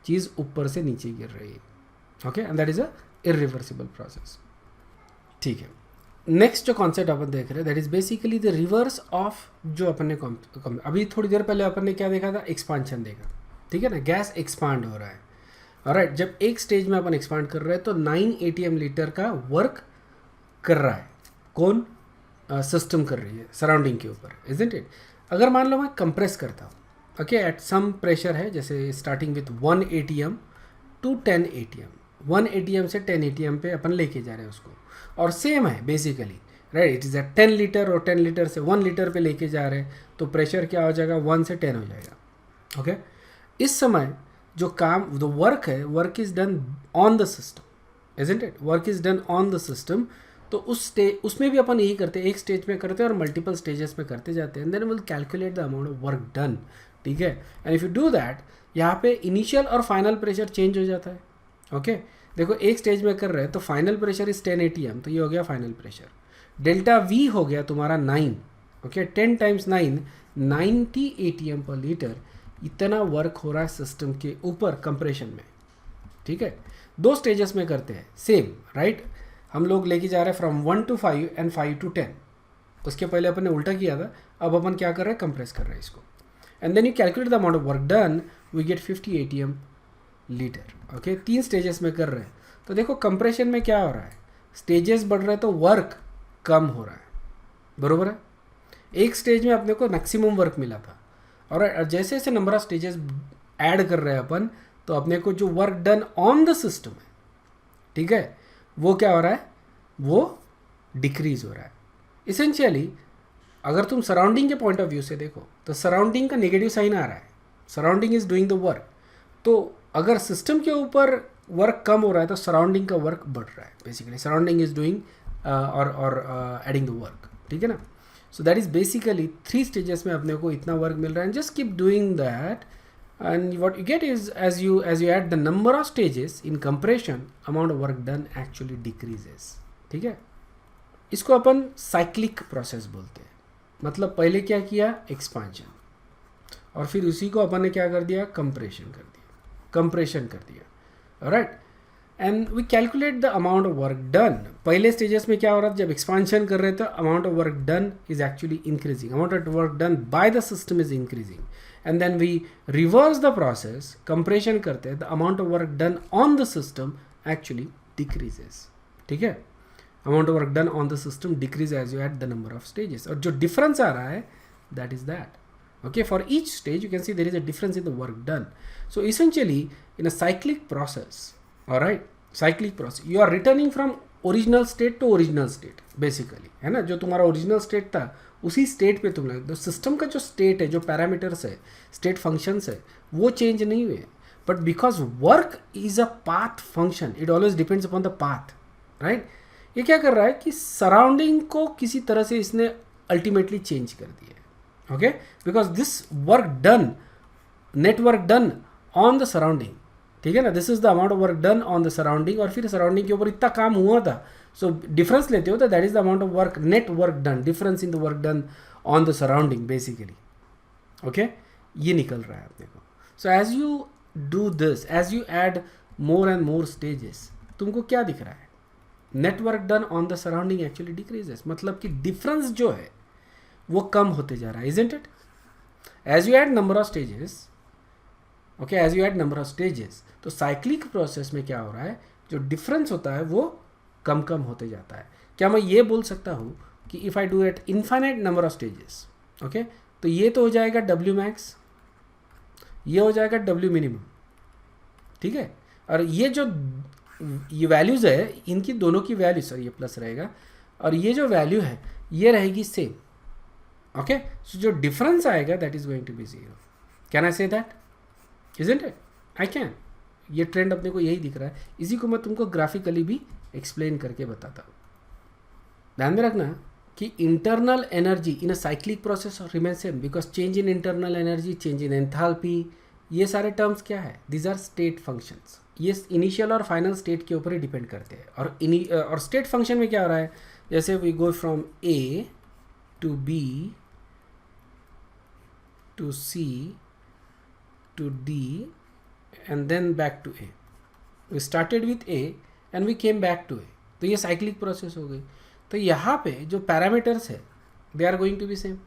चीज़ ऊपर से नीचे गिर रही है। Okay, and that is a irreversible process. ठीक है, नेक्स्ट जो कॉन्सेप्ट अपन देख रहे हैं that is basically the reverse of जो अपन ने अभी थोड़ी देर पहले अपन ने क्या देखा था, एक्सपांशन देखा। ठीक है ना, गैस एक्सपांड हो रहा है। ऑलराइट, जब एक स्टेज में अपन एक्सपांड कर रहे हैं तो 9 ATM लीटर का वर्क कर रहा है। कौन, सिस्टम कर रही है सराउंडिंग के ऊपर, इजंट इट। अगर मान लो मैं कंप्रेस करता हूँ, ओके, एट सम प्रेशर है, जैसे starting with 1 ATM to 10 ATM, 1 ATM से 10 ATM पे अपन लेके जा रहे हैं उसको, और सेम है basically right, it is at 10 litre, और 10 लीटर से 1 लीटर पे लेके जा रहे हैं, तो प्रेशर क्या हो जाएगा, 1 से 10 हो जाएगा। ओके, इस समय जो काम, जो वर्क है, work is done on the system, isn't it, work is done on the system. तो उस स्टेज, उसमें भी अपन यही करते हैं, एक स्टेज में करते हैं और मल्टीपल स्टेजेस में करते जाते हैं, and then will calculate the amount of work done. ठीक है, and if you do that, यहाँ पे इनिशियल और फाइनल प्रेशर चेंज हो जाता है। ओके, देखो एक स्टेज में कर रहे हैं तो फाइनल प्रेशर इज 10 ATM, तो ये हो गया फाइनल प्रेशर। डेल्टा वी हो गया तुम्हारा 9। ओके, 10 टाइम्स 9, 90 ATM पर लीटर, इतना वर्क हो रहा है सिस्टम के ऊपर कंप्रेशन में। ठीक है, 2 स्टेजेस में करते हैं सेम राइट, हम लोग लेके जा रहे हैं फ्रॉम 1 to 5 एंड 5 to 10। उसके पहले अपन ने उल्टा किया था, अब अपन क्या कर रहे हैं, कंप्रेस कर रहे हैं इसको, and then you calculate the amount of work done, we get 50 ATM litre. Okay, 3 stages में कर रहे हैं, तो देखो कंप्रेशन में क्या हो रहा है, स्टेजेस बढ़ रहे हैं तो वर्क कम हो रहा है, बरोबर है। एक स्टेज में अपने को मैक्सिमम वर्क मिला था, और जैसे जैसे नंबर ऑफ स्टेजेस ऐड कर रहे हैं अपन, तो अपने को जो work done on the system है, ठीक है, वो क्या हो रहा है, वो डिक्रीज हो रहा है। इसेंशियली अगर तुम सराउंडिंग के पॉइंट ऑफ व्यू से देखो तो सराउंडिंग का नेगेटिव साइन आ रहा है, surrounding is doing the work. तो अगर सिस्टम के ऊपर वर्क कम हो रहा है तो सराउंडिंग का वर्क बढ़ रहा है, बेसिकली सराउंडिंग इज डूइंग और एडिंग द वर्क। ठीक है ना, सो दैट इज बेसिकली 3 स्टेजेस में अपने को इतना वर्क मिल रहा है, just keep doing that, and what you get is as you add the number of stages in compression, amount of work done actually decreases। ठीक है, इसको अपन साइक्लिक प्रोसेस बोलते हैं। मतलब पहले क्या किया, एक्सपांशन, और फिर उसी को अपन ने क्या कर दिया, कंप्रेशन कर दिया right, and we calculate the amount of work done. पहले स्टेजेस में क्या हो रहा था, जब एक्सपांशन कर रहे थे, amount of work done is actually increasing, amount of work done by the system is increasing, and then we reverse the process, compression करते हैं, the amount of work done on the system actually decreases। ठीक है, amount of work done on the system decrease as you add the number of stages, और जो difference आ रहा है that is that। Okay, for each stage you can see there is a difference in the work done। So essentially in a cyclic process, all right, cyclic process, you are returning from original state to original state, basically है ना, जो तुम्हारा original state था उसी state पे तुम लगे। तो सिस्टम का जो स्टेट है, जो पैरामीटर्स है, स्टेट फंक्शंस है, वो चेंज नहीं हुए, but because work is a path function, it always depends upon the path right. ये क्या कर रहा है कि सराउंडिंग को किसी तरह से इसने अल्टीमेटली चेंज कर दिया। Okay, because this work done, network done on the surrounding, ठीक है ना, this is the amount of work done on the surrounding, और फिर सराउंडिंग के ऊपर इतना काम हुआ था, सो डिफरेंस लेते हो तो that is the amount of work, net work done, difference in the work done on the surrounding basically. Okay, ये निकल रहा है अपने को। So as you do this, as you add more and more stages, तुमको क्या दिख रहा है, net work done on the surrounding actually decreases, मतलब कि डिफरेंस जो है वो कम होते जा रहा है, isn't it. As you add number of stages, okay, as you add number of stages, तो साइक्लिक प्रोसेस में क्या हो रहा है, जो डिफरेंस होता है वो कम कम होते जाता है. क्या मैं ये बोल सकता हूँ कि if I do at infinite number of stages, okay, तो ये तो हो जाएगा डब्ल्यू मैक्स, ये हो जाएगा डब्ल्यू मिनिमम, ठीक है. और ये वैल्यूज़ है, इनकी दोनों की वैल्यू, सर ये प्लस रहेगा, और ये जो वैल्यू है ये रहेगी सेम, ओके. सो जो डिफरेंस आएगा that is going to be 0. Can I say that? Isn't it? I can. ये ट्रेंड अपने को यही दिख रहा है. इसी को मैं तुमको ग्राफिकली भी एक्सप्लेन करके बताता हूँ. ध्यान में रखना कि internal energy in a cyclic process remain same because change in internal energy, change in enthalpy, ये सारे टर्म्स क्या है, दीज आर स्टेट फंक्शंस. ये इनिशियल और फाइनल स्टेट के ऊपर ही डिपेंड करते हैं. और स्टेट फंक्शन में क्या हो रहा है, जैसे we go from A to B to C to D and then back to A. We started with A and we came back to A. तो ये साइक्लिक प्रोसेस हो गई. तो यहाँ पे जो पैरामीटर्स है they are going to be same,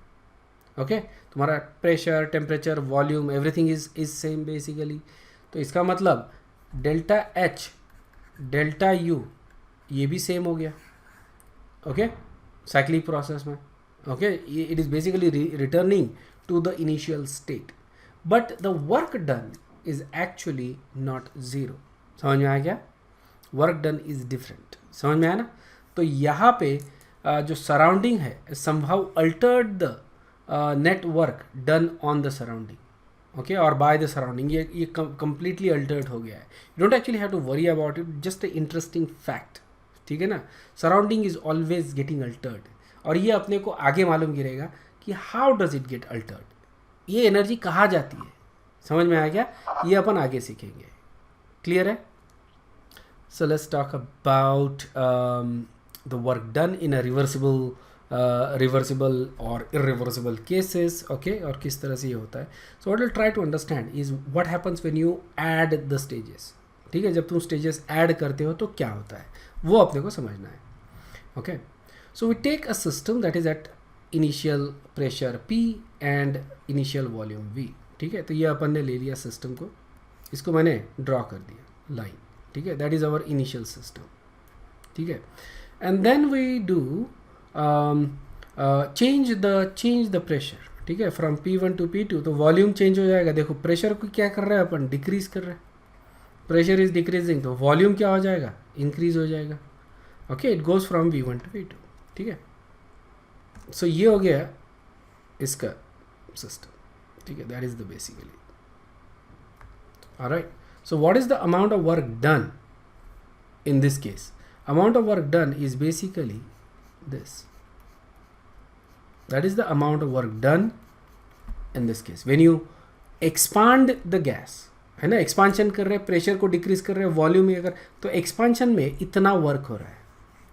okay. तुम्हारा pressure, temperature, volume, everything is same basically. तो इसका मतलब डेल्टा एच, डेल्टा यू, ये भी सेम हो गया, ओके, साइक्लिक प्रोसेस में, okay. It is basically returning to the initial state, but the work done is actually not zero. समझ में आया क्या? Work done is different. समझ में आया ना? तो यहाँ पे जो सराउंडिंग है somehow altered the net work done on the surrounding, okay, और बाय द सराउंडिंग. ये कंप्लीटली अल्टर्ड हो गया है. You don't actually have to worry about it, just a interesting fact, ठीक है ना. Surrounding is always getting altered, और ये अपने को आगे मालूम गिरेगा कि how does it get altered, ये एनर्जी कहाँ जाती है. समझ में आया क्या? ये अपन आगे सीखेंगे. क्लियर है? So let's talk about the work done in a reversible or irreversible cases, okay, और किस तरह से ये होता है. So what I'll try to understand is what happens when you add the stages. ठीक है, जब तुम stages add करते हो तो क्या होता है, वो अपने को समझना है, okay. So we take a system that is at initial pressure P and initial volume V. ठीक है, तो ये अपन ने ले लिया सिस्टम को, इसको मैंने ड्रॉ कर दिया लाइन, ठीक है, that is our initial system, ठीक है. And then we do change the pressure, ठीक है, from P1 to P2. तो वॉल्यूम चेंज हो जाएगा. देखो प्रेशर को क्या कर रहे हैं अपन, डिक्रीज कर रहे हैं. प्रेशर इज डिक्रीजिंग, तो वॉल्यूम क्या हो जाएगा, इंक्रीज हो जाएगा, okay. It goes from V1 to P2, ठीक है. सो ये हो गया इसका सिस्टम, ठीक है, that is the basically. Alright, so what is the amount of work done in this case? Amount of work done is basically this. That is the amount of work done in this case. When you expand the gas, है ना, expansion कर रहे हैं, pressure को decrease कर रहे हैं, volume अगर, तो एक्सपांशन में इतना वर्क हो रहा है.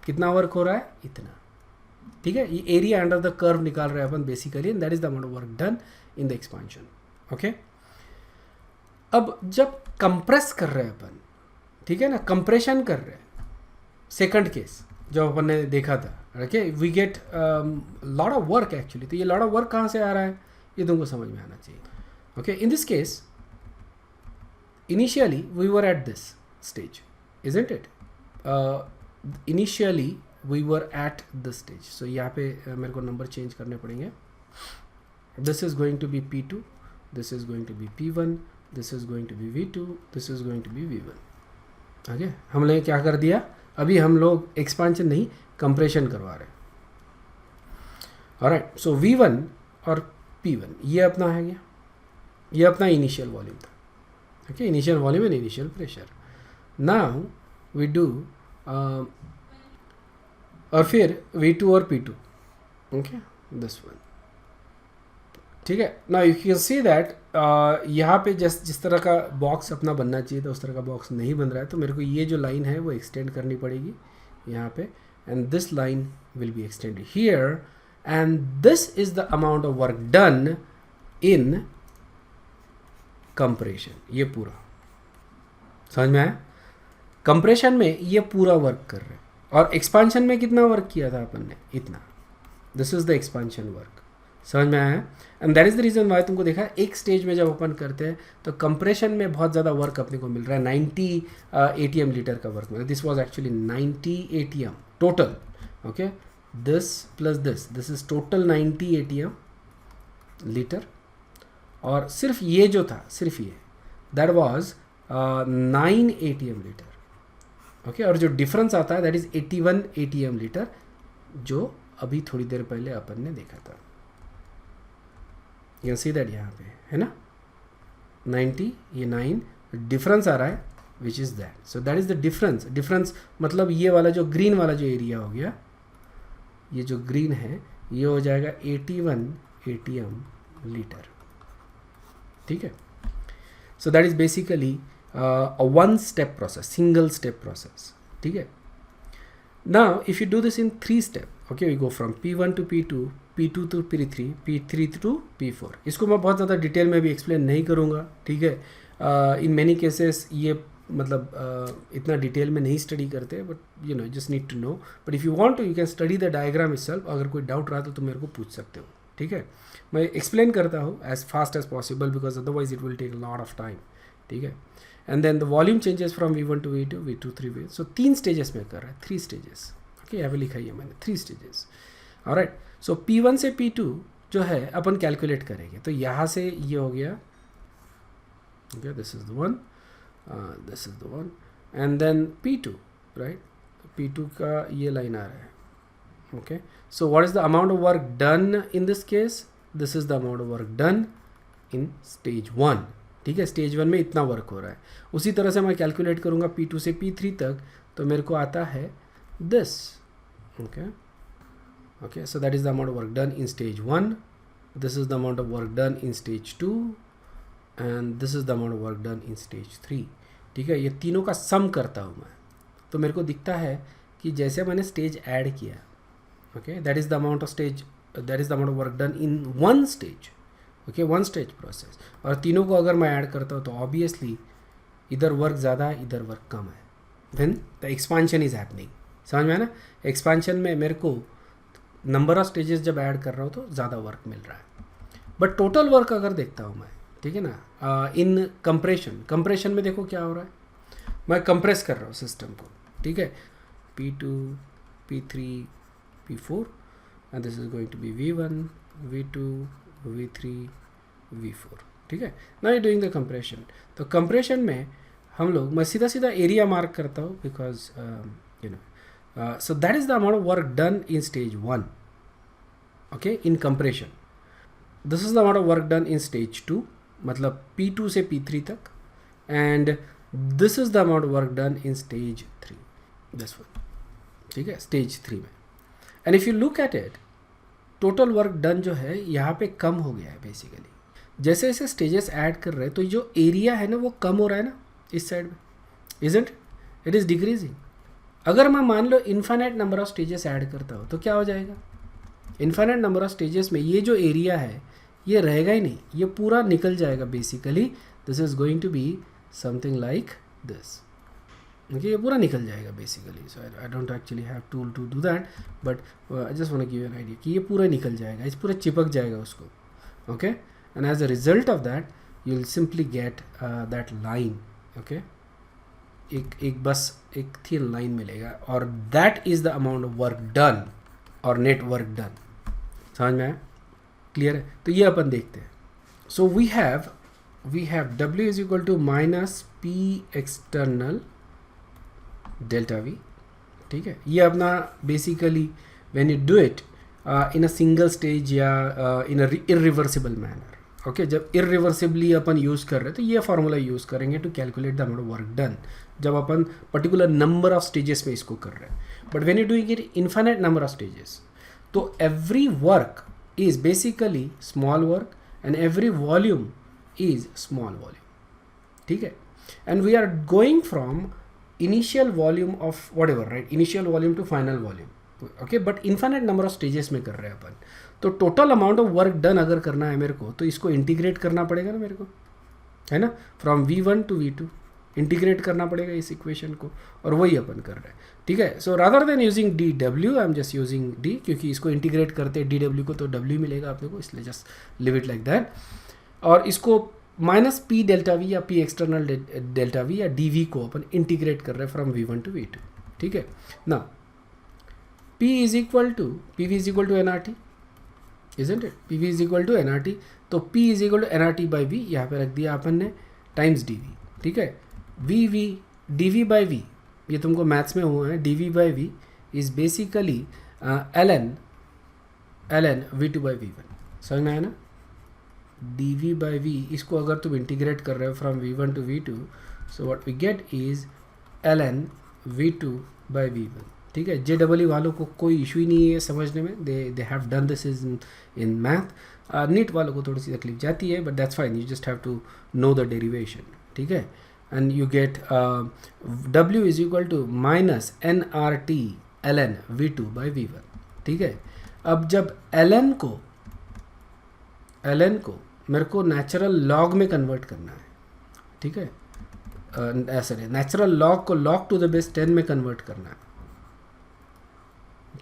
कितना वर्क हो रहा है? इतना, ठीक है. ये एरिया अंडर द कर्व निकाल रहे हैं अपन basically, and that is the amount of work done in the expansion, okay. अब जब कंप्रेस कर रहे हैं अपन, ठीक है ना, कंप्रेशन कर रहे हैं, सेकंड केस जो अपन ने देखा था, okay, we get lot of work actually. तो ये लॉट ऑफ वर्क कहाँ से आ रहा है, ये तुमको समझ में आना चाहिए, okay. In this case initially we were at this stage, isn't it? Initially we were at this stage. So यहाँ पे मेरे को नंबर चेंज करने पड़ेंगे. This is going to be P2, this is going to be P1, this is going to be V2, this is going to be V1, okay. हमने क्या कर दिया, अभी हम लोग एक्सपांशन नहीं कंप्रेशन करवा रहे हैं. ऑलराइट, सो V1 और P1 ये अपना है गया, ये अपना इनिशियल वॉल्यूम था, okay, initial volume and initial pressure. Now we do और फिर V2 और P2, ओके, दिस वन, ठीक है. Now you can see that यहाँ पे जिस तरह का बॉक्स अपना बनना चाहिए था उस तरह का बॉक्स नहीं बन रहा है. तो मेरे को ये जो लाइन है वो एक्सटेंड करनी पड़ेगी यहाँ पे, and this line will be extended here, and this is the amount of work done in compression. ये पूरा समझ में आया? कंप्रेशन में ये पूरा वर्क कर रहे हैं, और एक्सपांशन में कितना वर्क किया था अपन ने, इतना. This is the expansion work समझ में आया? And that is the reason why तुमको देखा एक स्टेज में जब अपन करते हैं तो कंप्रेशन में बहुत ज़्यादा वर्क अपने को मिल रहा है, 90 ATM लीटर का वर्क मिल रहा है. This was actually 90 ATM total. Okay, this plus this is total 90 ATM litre. और सिर्फ ये जो था, सिर्फ ये, that was 9 ATM litre. Okay, और जो डिफरेंस आता है दैट इज़ 81 ATM लीटर, जो अभी थोड़ी देर पहले अपन ने देखा था. यू कैन सी दैट यहाँ पे है ना, 90 ये 9 डिफरेंस आ रहा है, which is that. So that is the difference. Difference मतलब ये वाला जो ग्रीन वाला जो एरिया हो गया, ये जो ग्रीन है ये हो जाएगा 81 ATM लीटर. ठीक है. So that is basically a one step process, single step process. ठीक है. Now if you do this in 3 step, okay, we go from P1 to P2, P2 to P3, P3 to P4. इसको मैं बहुत ज़्यादा detail में भी explain नहीं करूँगा. ठीक है. इन मैनी केसेस ये मतलब इतना डिटेल में नहीं स्टडी करते, but you know just need to know. But if you want to you can study the diagram itself. अगर कोई डाउट रहा तो तुम मेरे को पूछ सकते हो. ठीक है. मैं एक्सप्लेन करता हूँ as fast as possible because otherwise it will take lot of time. ठीक है. And then the volume changes from V1 to V2, V2 3 way. So 3 stages में कर रहा है, 3 स्टेजेस. ओके, यहाँ पे लिखा है मैंने 3 स्टेजेस. ऑलराइट. सो P1 से P2 जो है अपन कैलकुलेट करेंगे. तो यहाँ से ये हो गया, okay, this is the one, this is the one, and then P2, right. P2 का ये लाइन आ रहा है. Okay. So what is the amount of work done in this case? This is the amount of work done in stage 1. ठीक है. Stage 1 में इतना work हो रहा है. उसी तरह से मैं कैलकुलेट करूँगा P2 से P3 तक, तो मेरे को आता है this. Okay. Okay, so that is the amount of work done in stage 1. This is the amount of work done in stage 2 and this is the amount of work done in stage 3. ठीक है. ये तीनों का सम करता हूँ मैं, तो मेरे को दिखता है कि जैसे मैंने स्टेज ऐड किया, okay, that is the amount of stage, that is the amount of work done in one stage. Okay, one stage process. और तीनों को अगर मैं ऐड करता हूँ तो ऑब्वियसली इधर वर्क ज़्यादा है, इधर वर्क कम है. When the expansion is happening. समझ में है ना. एक्सपांशन में मेरे को नंबर ऑफ स्टेजेस जब ऐड कर रहा हूँ तो ज़्यादा वर्क मिल रहा है. बट टोटल वर्क अगर देखता हूँ मैं, ठीक है ना, इन कंप्रेशन में देखो क्या हो रहा है. मैं कंप्रेस कर रहा हूँ सिस्टम को. ठीक है. P2, P3, P4 and this is going to be V1, V2, V3, V4. ठीक है. Now you doing the compression. तो कंप्रेशन में हम लोग, मैं सीधा सीधा एरिया मार्क करता हूँ because you know, so that is the amount of work done in stage 1. Okay, in compression. This is the amount of work done in stage 2, मतलब P2 से P3 तक, and this is the amount of work done in stage 3. This one. ठीक है, stage 3 में. And if you look at it, total work done जो है यहाँ पे कम हो गया है बेसिकली. जैसे जैसे स्टेजेस ऐड कर रहे हैं तो जो एरिया है ना वो कम हो रहा है ना इस साइड में, इजंट इट इज़ डिक्रीजिंग. अगर मैं मान लो infinite number of stages add करता हूँ तो क्या हो जाएगा. इन्फाइनाइट नंबर ऑफ स्टेजेस में ये जो एरिया है ये रहेगा ही नहीं, ये पूरा निकल जाएगा basically. This is going to be something like this. Okay, ये पूरा निकल जाएगा basically. So I don't actually have tool to do that, but I just want to give you an idea कि ये पूरा निकल जाएगा, इस पूरा चिपक जाएगा उसको. Okay, and as a result of that you will simply get that line. Okay, एक बस एक थिन लाइन मिलेगा, और that is the amount of work done और नेट वर्क डन. समझ में आया? क्लियर है? तो ये अपन देखते हैं. So we have W is equal to minus P external delta V. ठीक है. ये अपना basically when you do it in a single stage या in a irreversible manner. Okay, जब इरिवर्सिबली अपन यूज़ कर रहे हैं तो ये फार्मूला यूज़ करेंगे to calculate the amount of work done, जब अपन पर्टिकुलर नंबर ऑफ स्टेजेस में इसको कर रहे हैं. But when you doing it infinite number of stages, तो every work is basically small work and every volume is small volume. ठीक है. And we are going from initial volume of whatever, right, initial volume to final volume. Okay, but infinite number of stages में कर रहे हैं अपन. तो total amount of work done अगर करना है मेरे को, तो इसको इंटीग्रेट करना पड़ेगा ना मेरे को, है ना, from V1 to V2. Integrate करना पड़ेगा इस इक्वेशन को, और वही अपन कर रहे हैं, ठीक है। So rather than using D W I am just using D, क्योंकि इसको इंटीग्रेट करते हैं डी डब्ल्यू को तो डब्ल्यू मिलेगा अपने को, इसलिए just leave it like that. और इसको माइनस पी डेल्टा वी या पी एक्सटर्नल डेल्टा वी या डी वी को अपन इंटीग्रेट कर रहे हैं from V one to V two, ठीक है ना। P is equal to P V is equal to N R T, isn't it, P V is equal to N R T, तो P is equal to N R T by we यहाँ पे रख दिया अपन ने, times D V, ठीक है। V V D V by V, ये तुमको मैथ्स में हुआ है, D V by V is basically L N V two by V one, समझ में आया ना। डी वी बाई वी, इसको अगर तुम इंटीग्रेट कर रहे हो from V one to V two, so what we get is L N V two by V one, ठीक है। जे डबल ई वालों को कोई इशू ही नहीं है समझने में, they have done this is in math. NEET वालों को थोड़ी सी तकलीफ जाती है, but that's fine, you just have to know the derivation, ठीक है। And you get W is equal to minus N R T L N V two by V one, ठीक है। अब जब एल एन को मेरे को नेचुरल लॉग में कन्वर्ट करना है, ठीक है, ऐसा नहीं, नेचुरल लॉग को लॉग टू द बेस 10 में कन्वर्ट करना है,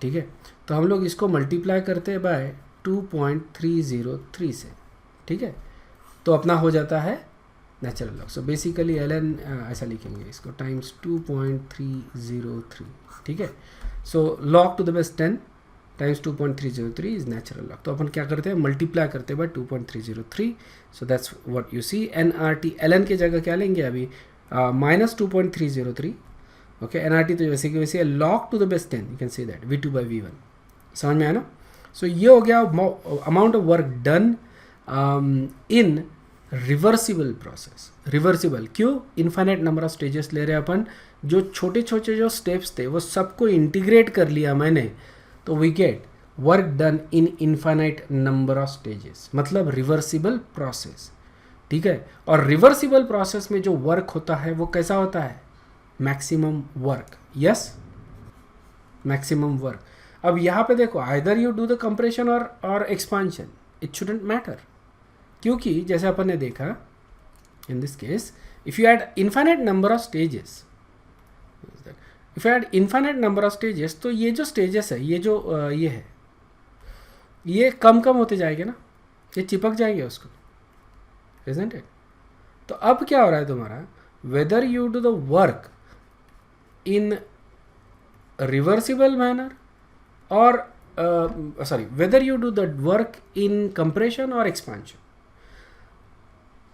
ठीक है। तो हम लोग इसको मल्टीप्लाई करते हैं बाय 2.303 से, ठीक है, तो अपना हो जाता है natural log. So basically L N ऐसा लिखेंगे इसको, टाइम्स 2.303, ठीक है। So log to the base 10 times 2.303 is natural log. तो अपन क्या करते हैं, मल्टीप्लाई करते हैं by 2.303, so that's what you see. N R T L N की जगह क्या लेंगे अभी, minus 2.303, okay. N R T तो वैसे की वैसे log to the base 10, you can see that V two by V one, समझ में आया ना। सो ये हो गया amount of work done in reversible process. Reversible क्यों, इन्फाइनाइट नंबर ऑफ स्टेजेस ले रहे हैं अपन, जो छोटे छोटे जो स्टेप्स थे वो सबको इंटीग्रेट कर लिया मैंने, तो we get work done in infinite number of stages, मतलब रिवर्सिबल प्रोसेस, ठीक है। और रिवर्सिबल प्रोसेस में जो वर्क होता है वो कैसा होता है, maximum work, yes, maximum work. अब यहाँ पे देखो, either you do the compression और एक्सपांशन, इट शुडंट मैटर, क्योंकि जैसे अपन ने देखा इन this case, if you add infinite number of stages, if you add infinite number of stages, तो ये जो स्टेजेस है, ये जो ये है, ये कम कम होते जाएंगे ना, ये चिपक जाएंगे उसको, इजंट इट। तो अब क्या हो रहा है तुम्हारा, whether you do the work in reversible manner or whether you do the work in compression or expansion,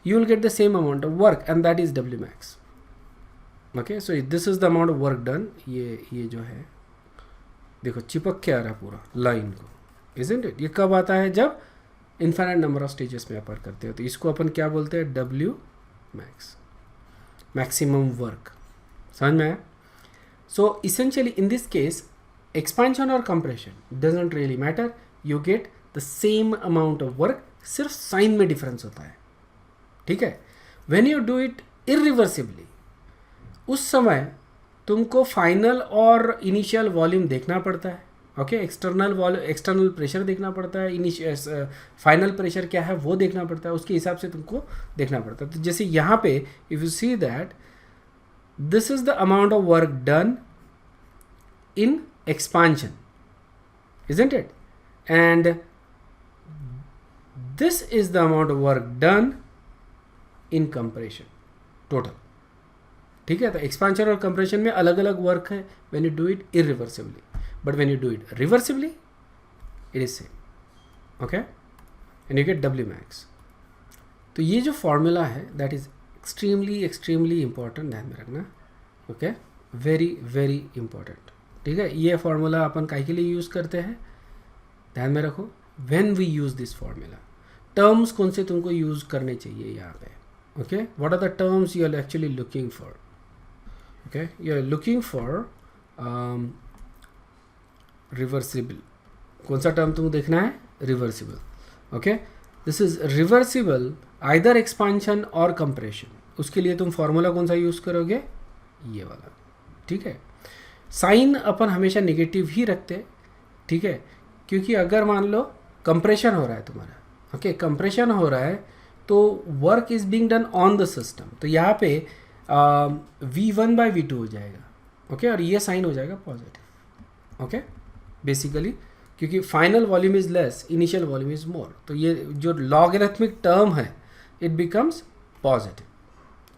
you will get the same amount of work, and that is W max, okay। so this is the amount of work done। ये जो है देखो चिपक के आ रहा है पूरा line को, isn't it। ये कब आता है, जब इन्फाइनाइट नंबर ऑफ स्टेजेस में अपन करते हो, तो इसको अपन क्या बोलते हैं, W max, मैक्सिमम वर्क, समझ में आया। So essentially in this case, expansion or compression doesn't really matter, you get the same amount of work, सिर्फ साइन में डिफरेंस होता है, ठीक है। When you do it irreversibly, उस समय तुमको फाइनल और इनिशियल वॉल्यूम देखना पड़ता है, ओके। एक्सटर्नल प्रेशर देखना पड़ता है, फाइनल प्रेशर क्या है वो देखना पड़ता है, उसके हिसाब से तुमको देखना पड़ता है। तो जैसे यहाँ पे if you see that this is the amount of work done in expansion, isn't it, and this is the amount of work done in compression total, ठीक है। तो एक्सपांशन और कंप्रेशन में अलग अलग वर्क है when you do it irreversibly, but when you do it reversibly it is same, okay, and you get W max। तो ये जो फॉर्मूला है that is एक्सट्रीमली इंपॉर्टेंट, ध्यान में रखना, ओके, वेरी इंपॉर्टेंट, ठीक है। ये फॉर्मूला अपन काय के लिए यूज़ करते हैं, ध्यान में रखो, when we use this formula, terms कौन से तुमको यूज़ करने चाहिए यहाँ पे, okay. What are the terms you are actually looking for, okay. You are looking for reversible, कौन सा टर्म तुमको देखना है, reversible, okay. This is reversible either expansion और कंप्रेशन, उसके लिए तुम फॉर्मूला कौन सा यूज़ करोगे, ये वाला, ठीक है। साइन अपन हमेशा नेगेटिव ही रखते, ठीक है, क्योंकि अगर मान लो कंप्रेशन हो रहा है तुम्हारा, ओके, कंप्रेशन हो रहा है तो work is being done on the system, तो यहाँ पे V1/V2 हो जाएगा, ओके, और ये साइन हो जाएगा पॉजिटिव, ओके, बेसिकली क्योंकि final volume is less, initial volume is more, तो ये जो लॉगरिथमिक टर्म है इट बिकम्स पॉजिटिव,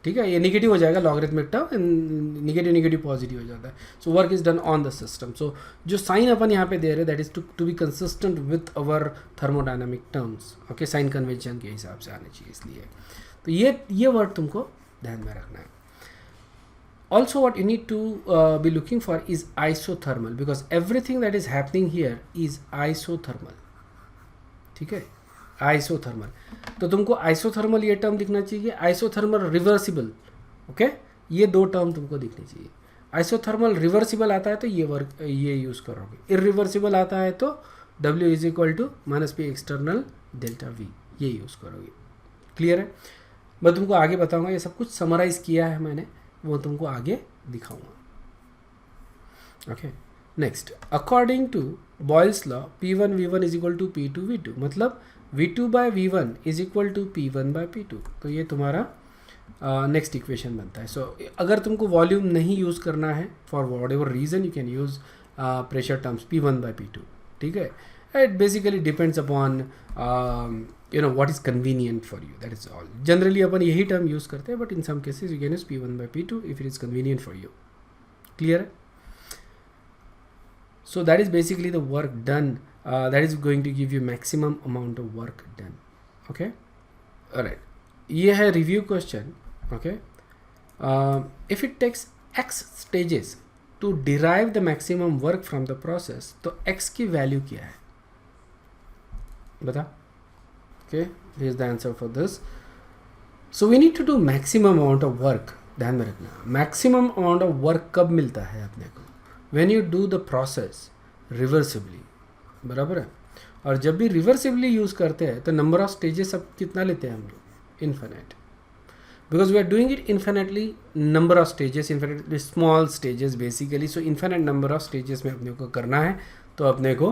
ठीक है, ये निगेटिव हो जाएगा logarithmic term, negative negative positive हो जाता है. So work is done on the system. So जो साइन अपन यहाँ पे दे रहे हैं that is to be consistent with our thermodynamic terms, okay, sign convention के हिसाब से आने चाहिए, इसलिए तो ये वर्ड तुमको ध्यान में रखना है. Also what you need to be looking for is isothermal, because everything that is happening here is isothermal, ठीक है, आइसोथर्मल. तो तुमको आइसोथर्मल ये टर्म दिखना चाहिए, आइसोथर्मल रिवर्सिबल, ओके, ये दो टर्म तुमको दिखनी चाहिए. आइसोथर्मल रिवर्सिबल आता है तो ये यूज़ करोगे, इरिवर्सिबल आता है तो W is equal to -P external delta V, ये यूज़ करोगे. क्लियर है? मैं तुमको आगे बताऊंगा, ये सब कुछ समराइज किया है मैंने, वो तुमको आगे दिखाऊंगा. Okay, next, according to Boyle's law P1 V1 is equal to P2 V2, मतलब V2/V1 is equal to P1/P2. तो ये तुम्हारा नेक्स्ट इक्वेशन बनता है. सो अगर तुमको वॉल्यूम नहीं यूज़ करना है for what ever reason, you can use pressure terms P1/P2, ठीक है. It basically depends upon what is convenient for you, that is all. Generally अपन यही टर्म यूज़ करते हैं, but in some cases you can use P1/P2 if it is convenient for you. Clear? So that is basically the work done. That is going to give you maximum amount of work done. Okay? Alright. ये है review question. Okay? If it takes X stages to derive the maximum work from the process, तो X की value क्या है? बता. Okay, here's the answer for this. So we need to do maximum amount of work. ध्यान में रखना, maximum amount of work कब मिलता है अपने को? When you do the process reversibly, बराबर है. और जब भी reversibly यूज़ करते हैं तो number of stages अब कितना लेते हैं हम लोग? Infinite. Because we are doing it infinitely, number of stages, infinitely small stages basically. So infinite number of stages में अपने को करना है तो अपने को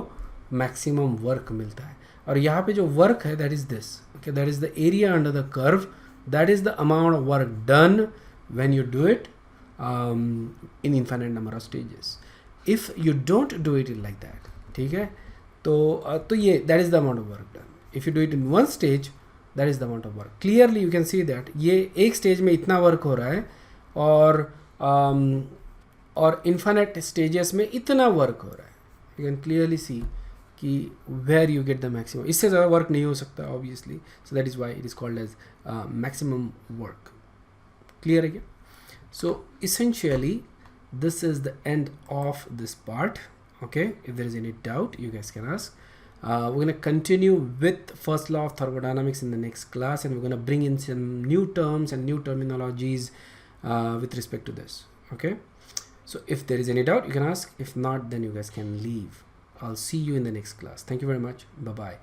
maximum work मिलता है. और यहाँ पे जो वर्क है that is this, okay, that is the area under the curve, that is the amount of work done when you do it in infinite number of stages. If you don't do it in like that, ठीक है, तो ये that is the amount of work done. If you do it in one stage that is the amount of work. Clearly you can see that ये एक stage में इतना work हो रहा है और इनफाइनाइट स्टेजेस में इतना वर्क हो रहा है. यू कैन क्लियरली सी कि where you get the maximum. इससे ज़्यादा वर्क नहीं हो सकता obviously. So that is why it is called as maximum work. Clear है क्या? So essentially this is the end of this part. Okay, if there is any doubt you guys can ask. We're going to continue with first law of thermodynamics in the next class, and we're going to bring in some new terms and new terminologies with respect to this. Okay, so if there is any doubt you can ask. If not, then you guys can leave. I'll see you in the next class. Thank you very much. Bye bye.